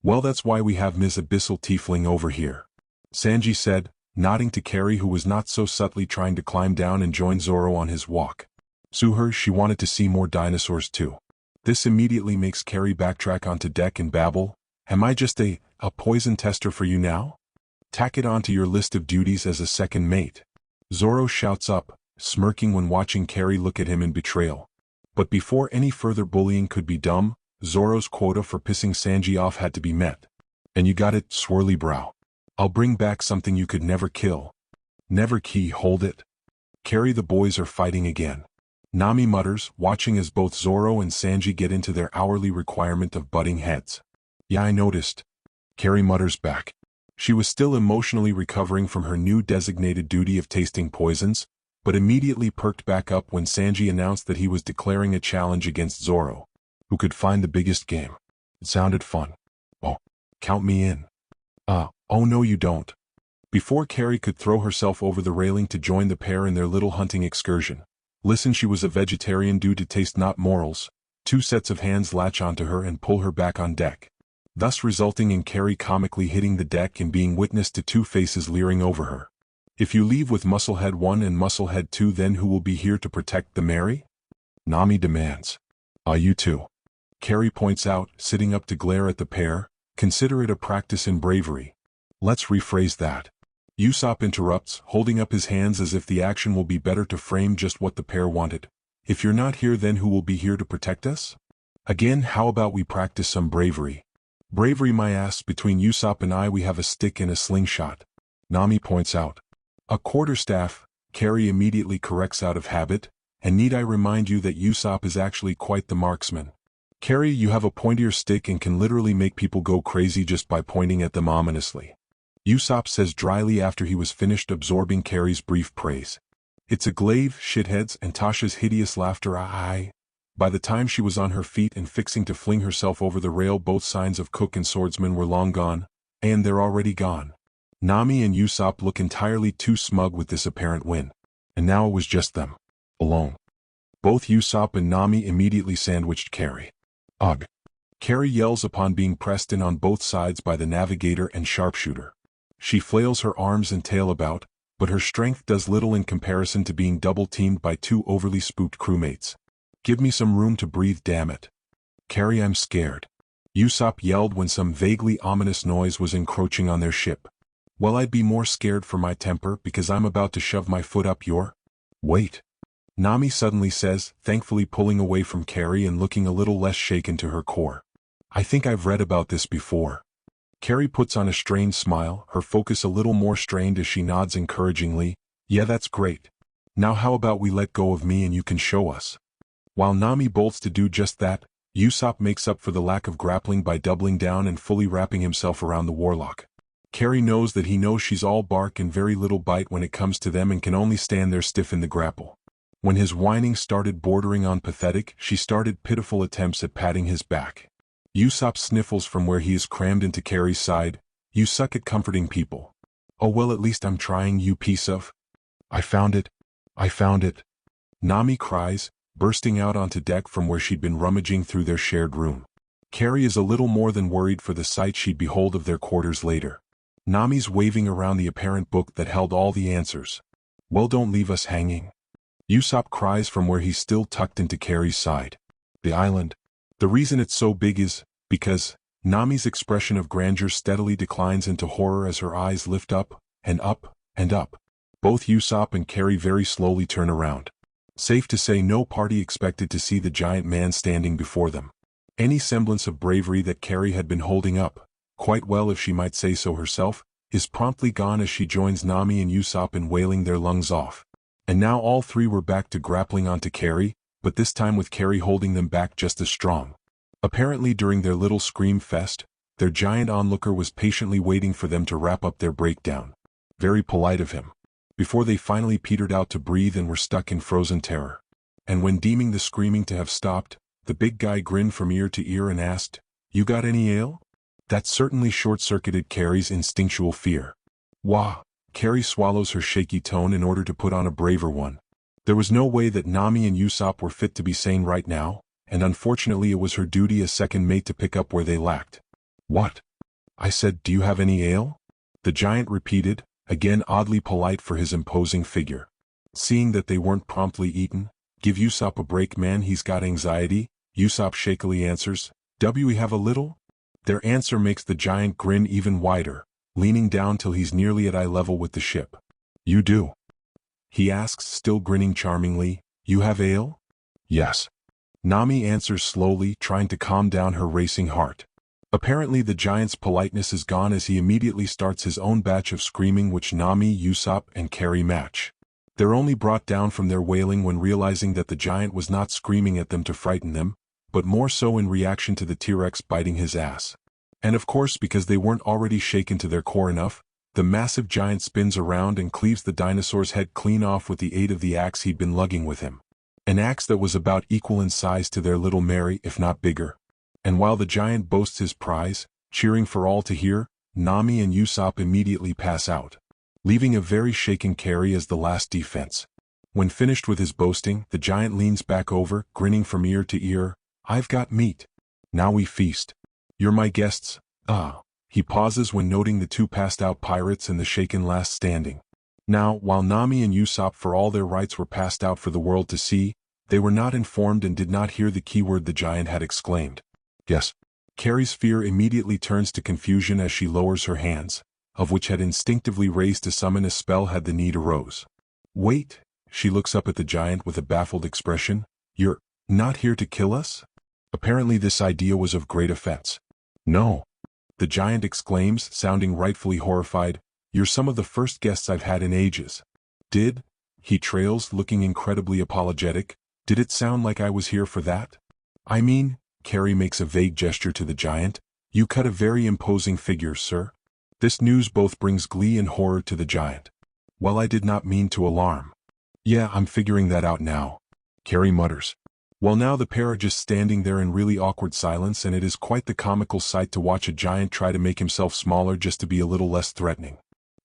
A: Well, that's why we have Ms. Abyssal Tiefling over here. Sanji said, nodding to Carrie, who was not so subtly trying to climb down and join Zoro on his walk. Sue her, she wanted to see more dinosaurs too. This immediately makes Carrie backtrack onto deck and babble, am I just a poison tester for you now? Tack it onto your list of duties as a second mate. Zoro shouts up, smirking when watching Carrie look at him in betrayal. But before any further bullying could be done, Zoro's quota for pissing Sanji off had to be met. And you got it, swirly brow. I'll bring back something you could never kill. Never key, hold it. Carrie, the boys are fighting again. Nami mutters, watching as both Zoro and Sanji get into their hourly requirement of butting heads. Yeah, I noticed. Carrie mutters back. She was still emotionally recovering from her new designated duty of tasting poisons, but immediately perked back up when Sanji announced that he was declaring a challenge against Zoro, who could find the biggest game. It sounded fun. Oh, count me in. Oh no you don't. Before Carrie could throw herself over the railing to join the pair in their little hunting excursion, listen, she was a vegetarian due to taste not morals. 2 sets of hands latch onto her and pull her back on deck, thus resulting in Carrie comically hitting the deck and being witness to 2 faces leering over her. If you leave with Musclehead 1 and Musclehead 2, then who will be here to protect the Mary? Nami demands. You too. Carrie points out, sitting up to glare at the pair. Consider it a practice in bravery. Let's rephrase that. Usopp interrupts, holding up his hands as if the action will be better to frame just what the pair wanted. If you're not here, then who will be here to protect us? Again, how about we practice some bravery? Bravery my ass, between Usopp and I we have a stick and a slingshot. Nami points out. A quarterstaff, Carrie immediately corrects out of habit, and need I remind you that Usopp is actually quite the marksman. Carrie, you have a pointier stick and can literally make people go crazy just by pointing at them ominously. Usopp says dryly after he was finished absorbing Carrie's brief praise. It's a glaive, shitheads, and Tasha's hideous laughter. By the time she was on her feet and fixing to fling herself over the rail, both signs of cook and swordsman were long gone, and they're already gone. Nami and Usopp look entirely too smug with this apparent win. And now it was just them. Alone. Both Usopp and Nami immediately sandwiched Carrie. Ugh. Carrie yells upon being pressed in on both sides by the navigator and sharpshooter. She flails her arms and tail about, but her strength does little in comparison to being double-teamed by 2 overly spooked crewmates. Give me some room to breathe, damn it. Carrie, I'm scared. Usopp yelled when some vaguely ominous noise was encroaching on their ship. Well, I'd be more scared for my temper because I'm about to shove my foot up your... Wait. Nami suddenly says, thankfully pulling away from Carrie and looking a little less shaken to her core. I think I've read about this before. Carrie puts on a strained smile, her focus a little more strained as she nods encouragingly. Yeah, that's great. Now how about we let go of me and you can show us? While Nami bolts to do just that, Usopp makes up for the lack of grappling by doubling down and fully wrapping himself around the warlock. Carrie knows that he knows she's all bark and very little bite when it comes to them and can only stand there stiff in the grapple. When his whining started bordering on pathetic, she started pitiful attempts at patting his back. Usopp sniffles from where he is crammed into Carrie's side. You suck at comforting people. Oh well, at least I'm trying, you piece of... I found it. I found it. Nami cries, bursting out onto deck from where she'd been rummaging through their shared room. Carrie is a little more than worried for the sight she'd behold of their quarters later. Nami's waving around the apparent book that held all the answers. Well, don't leave us hanging. Usopp cries from where he's still tucked into Carrie's side. The island. The reason it's so big is because Nami's expression of grandeur steadily declines into horror as her eyes lift up, and up, and up. Both Usopp and Carrie very slowly turn around. Safe to say no party expected to see the giant man standing before them. Any semblance of bravery that Carrie had been holding up, quite well if she might say so herself, is promptly gone as she joins Nami and Usopp in wailing their lungs off. And now all 3 were back to grappling onto Carrie, but this time with Carrie holding them back just as strong. Apparently during their little scream fest, their giant onlooker was patiently waiting for them to wrap up their breakdown. Very polite of him. Before they finally petered out to breathe and were stuck in frozen terror. And when deeming the screaming to have stopped, the big guy grinned from ear to ear and asked, "You got any ale?" That certainly short-circuited Carrie's instinctual fear. Wah! Carrie swallows her shaky tone in order to put on a braver one. There was no way that Nami and Usopp were fit to be sane right now, and unfortunately it was her duty as second mate to pick up where they lacked. What? I said, do you have any ale? The giant repeated, again oddly polite for his imposing figure. Seeing that they weren't promptly eaten, "Give Usopp a break, man, he's got anxiety," Usopp shakily answers, "We have a little?" Their answer makes the giant grin even wider, leaning down till he's nearly at eye level with the ship. "You do?" he asks, still grinning charmingly. "You have ale?" "Yes." Nami answers slowly, trying to calm down her racing heart. Apparently the giant's politeness is gone as he immediately starts his own batch of screaming which Nami, Usopp, and Carrie match. They're only brought down from their wailing when realizing that the giant was not screaming at them to frighten them, but more so in reaction to the T-Rex biting his ass. And of course because they weren't already shaken to their core enough, The massive giant spins around and cleaves the dinosaur's head clean off with the aid of the axe he'd been lugging with him. An axe that was about equal in size to their little Mary, if not bigger. And while the giant boasts his prize, cheering for all to hear, Nami and Usopp immediately pass out, leaving a very shaken Carrie as the last defense. When finished with his boasting, the giant leans back over, grinning from ear to ear. "I've got meat. Now we feast. You're my guests, ah." He pauses when noting the two passed-out pirates and the shaken last standing. Now, while Nami and Usopp for all their rights were passed out for the world to see, they were not informed and did not hear the keyword the giant had exclaimed. Yes. Carrie's fear immediately turns to confusion as she lowers her hands, of which had instinctively raised to summon a spell had the need arose. "Wait," she looks up at the giant with a baffled expression. "You're not here to kill us?" Apparently this idea was of great offense. "No," the giant exclaims, sounding rightfully horrified. "You're some of the first guests I've had in ages." "Did?" he trails, looking incredibly apologetic. "Did it sound like I was here for that?" "I mean," Carrie makes a vague gesture to the giant, "you cut a very imposing figure, sir." This news both brings glee and horror to the giant. "Well, I did not mean to alarm." "Yeah, I'm figuring that out now," Carrie mutters. Well, now the pair are just standing there in really awkward silence, and it is quite the comical sight to watch a giant try to make himself smaller just to be a little less threatening.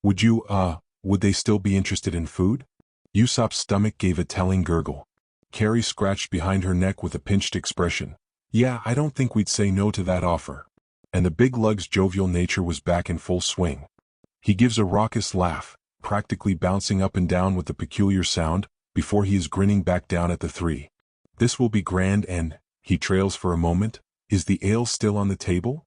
A: Would they still be interested in food?" Usopp's stomach gave a telling gurgle. Carrie scratched behind her neck with a pinched expression. "Yeah, I don't think we'd say no to that offer." And the big lug's jovial nature was back in full swing. He gives a raucous laugh, practically bouncing up and down with the peculiar sound, before he is grinning back down at the three. "This will be grand and," he trails for a moment, "is the ale still on the table?"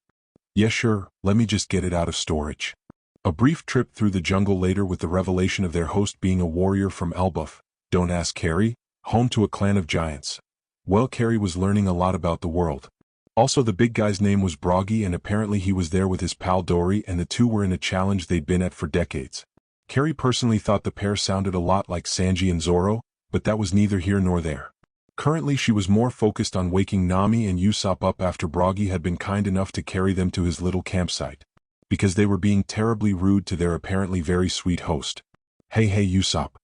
A: "Yeah, sure, let me just get it out of storage." A brief trip through the jungle later with the revelation of their host being a warrior from Elbaf, don't ask Carrie, home to a clan of giants. Well, Carrie was learning a lot about the world. Also, the big guy's name was Broggy, and apparently he was there with his pal Dory, and the two were in a challenge they'd been at for decades. Carrie personally thought the pair sounded a lot like Sanji and Zoro, but that was neither here nor there. Currently she was more focused on waking Nami and Usopp up after Broggy had been kind enough to carry them to his little campsite, because they were being terribly rude to their apparently very sweet host. Hey Usopp,"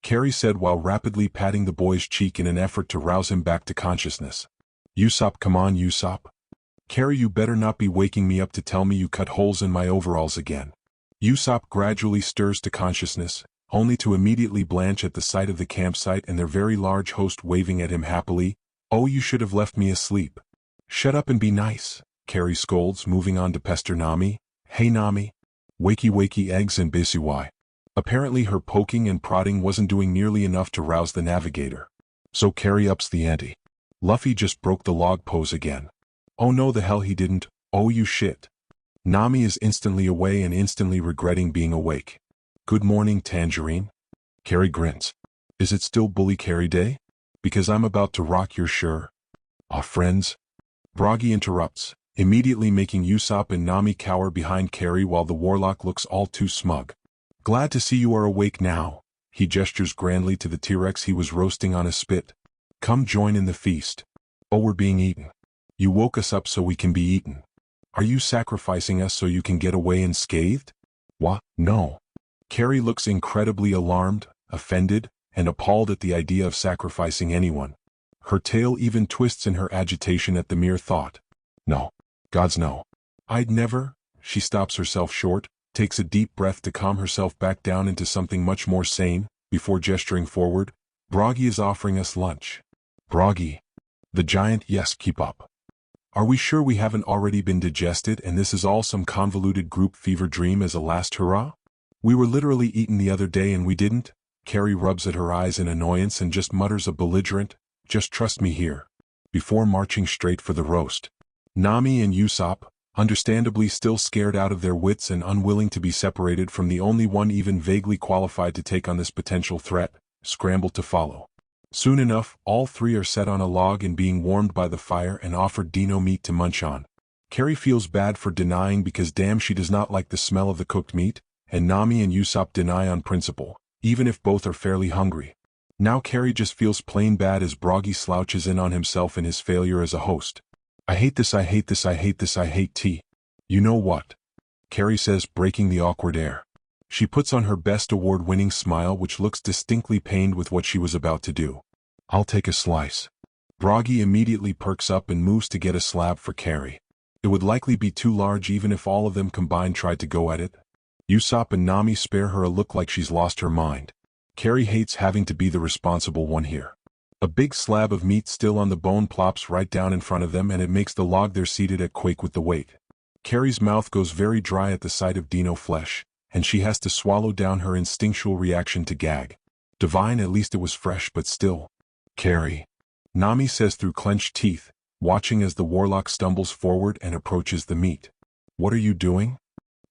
A: Carrie said while rapidly patting the boy's cheek in an effort to rouse him back to consciousness. "Usopp, come on Usopp. Carrie, you better not be waking me up to tell me you cut holes in my overalls again." Usopp gradually stirs to consciousness, only to immediately blanch at the sight of the campsite and their very large host waving at him happily. "Oh, you should have left me asleep." "Shut up and be nice," Carrie scolds, moving on to pester Nami. "Hey Nami. Wakey eggs and bisiwai." Apparently her poking and prodding wasn't doing nearly enough to rouse the navigator. So Carrie ups the ante. "Luffy just broke the log pose again." "Oh no, the hell he didn't. Oh you shit." Nami is instantly away and instantly regretting being awake. "Good morning, Tangerine." Carrie grins. "Is it still Bully Carrie Day? Because I'm about to rock your sure." "Aw, friends." Broggy interrupts, immediately making Usopp and Nami cower behind Carrie while the warlock looks all too smug. "Glad to see you are awake now." He gestures grandly to the T-Rex he was roasting on a spit. "Come join in the feast." "Oh, we're being eaten." "You woke us up so we can be eaten." "Are you sacrificing us so you can get away unscathed?" "What? No." Carrie looks incredibly alarmed, offended, and appalled at the idea of sacrificing anyone. Her tail even twists in her agitation at the mere thought. "No. Gods no. I'd never." She stops herself short, takes a deep breath to calm herself back down into something much more sane, before gesturing forward. "Broggy is offering us lunch." "Broggy." The giant, "Yes, keep up. Are we sure we haven't already been digested and this is all some convoluted group fever dream as a last hurrah? We were literally eaten the other day and we didn't." Carrie rubs at her eyes in annoyance and just mutters a belligerent, "Just trust me here," before marching straight for the roast. Nami and Usopp, understandably still scared out of their wits and unwilling to be separated from the only one even vaguely qualified to take on this potential threat, scramble to follow. Soon enough, all three are set on a log and being warmed by the fire and offered dino meat to munch on. Carrie feels bad for denying because damn she does not like the smell of the cooked meat, and Nami and Usopp deny on principle, even if both are fairly hungry. Now Carrie just feels plain bad as Broggy slouches in on himself in his failure as a host. I hate this, I hate tea." "You know what?" Carrie says, breaking the awkward air. She puts on her best award-winning smile, which looks distinctly pained with what she was about to do. I'll take a slice. Bragi immediately perks up and moves to get a slab for Carrie. It would likely be too large even if all of them combined tried to go at it. Usopp and Nami spare her a look like she's lost her mind. Carrie hates having to be the responsible one here. A big slab of meat still on the bone plops right down in front of them, and it makes the log they're seated at quake with the weight. Carrie's mouth goes very dry at the sight of dino flesh, and she has to swallow down her instinctual reaction to gag. Divine, at least it was fresh, but still. Carrie, Nami says through clenched teeth, watching as the warlock stumbles forward and approaches the meat. What are you doing?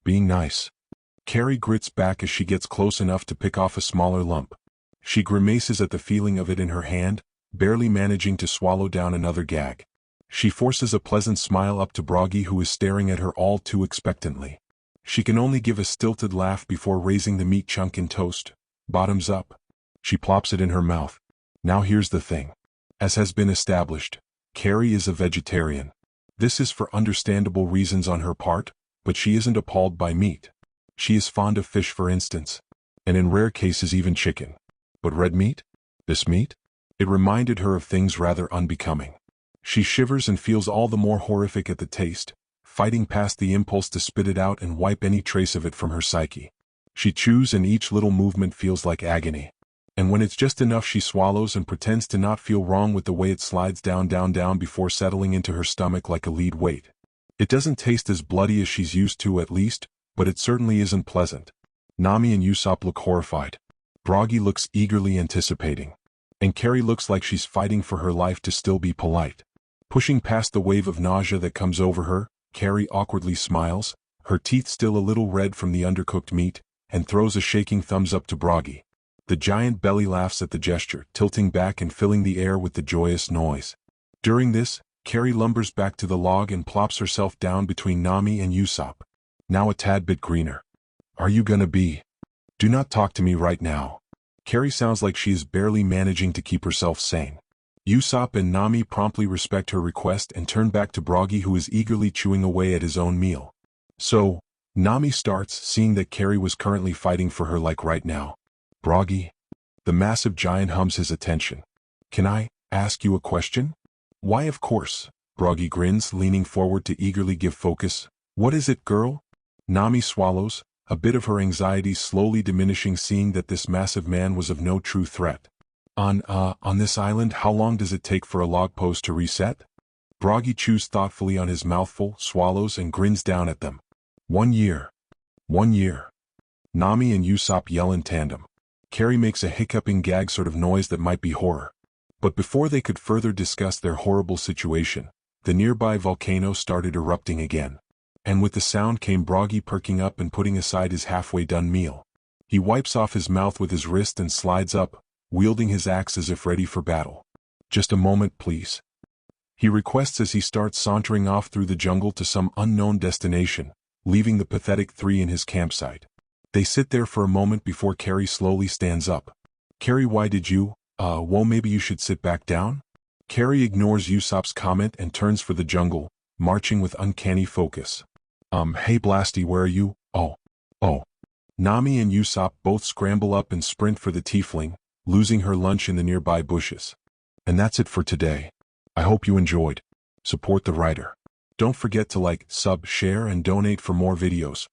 A: Being nice. Carrie grits back as she gets close enough to pick off a smaller lump. She grimaces at the feeling of it in her hand, barely managing to swallow down another gag. She forces a pleasant smile up to Bragi, who is staring at her all too expectantly. She can only give a stilted laugh before raising the meat chunk in toast, bottoms up. She plops it in her mouth. Now here's the thing. As has been established, Carrie is a vegetarian. This is for understandable reasons on her part, but she isn't appalled by meat. She is fond of fish, for instance, and in rare cases even chicken. But red meat? This meat? It reminded her of things rather unbecoming. She shivers and feels all the more horrific at the taste, fighting past the impulse to spit it out and wipe any trace of it from her psyche. She chews, and each little movement feels like agony. And when it's just enough, she swallows and pretends to not feel wrong with the way it slides down before settling into her stomach like a lead weight. It doesn't taste as bloody as she's used to, at least, but it certainly isn't pleasant. Nami and Usopp look horrified. Bragi looks eagerly anticipating. And Carrie looks like she's fighting for her life to still be polite. Pushing past the wave of nausea that comes over her, Carrie awkwardly smiles, her teeth still a little red from the undercooked meat, and throws a shaking thumbs up to Bragi. The giant belly laughs at the gesture, tilting back and filling the air with the joyous noise. During this, Carrie lumbers back to the log and plops herself down between Nami and Usopp. Now a tad bit greener. Are you gonna be? Do not talk to me right now. Carrie sounds like she is barely managing to keep herself sane. Usopp and Nami promptly respect her request and turn back to Bragi, who is eagerly chewing away at his own meal. So, Nami starts, seeing that Carrie was currently fighting for her like right now. Bragi? The massive giant hums his attention. Can I ask you a question? Why, of course. Bragi grins, leaning forward to eagerly give focus. What is it, girl? Nami swallows, a bit of her anxiety slowly diminishing, seeing that this massive man was of no true threat. On this island, how long does it take for a log post to reset? Bragi chews thoughtfully on his mouthful, swallows, and grins down at them. 1 year. 1 year. Nami and Usopp yell in tandem. Carrie makes a hiccuping gag sort of noise that might be horror. But before they could further discuss their horrible situation, the nearby volcano started erupting again. And with the sound came Bragi perking up and putting aside his halfway done meal. He wipes off his mouth with his wrist and slides up, wielding his axe as if ready for battle. Just a moment, please. He requests as he starts sauntering off through the jungle to some unknown destination, leaving the pathetic three in his campsite. They sit there for a moment before Carrie slowly stands up. Carrie, why did you, well, maybe you should sit back down? Carrie ignores Usopp's comment and turns for the jungle, marching with uncanny focus. Hey Blasty, where are you? Oh. Nami and Usopp both scramble up and sprint for the tiefling, losing her lunch in the nearby bushes. And that's it for today. I hope you enjoyed. Support the writer. Don't forget to like, sub, share, and donate for more videos.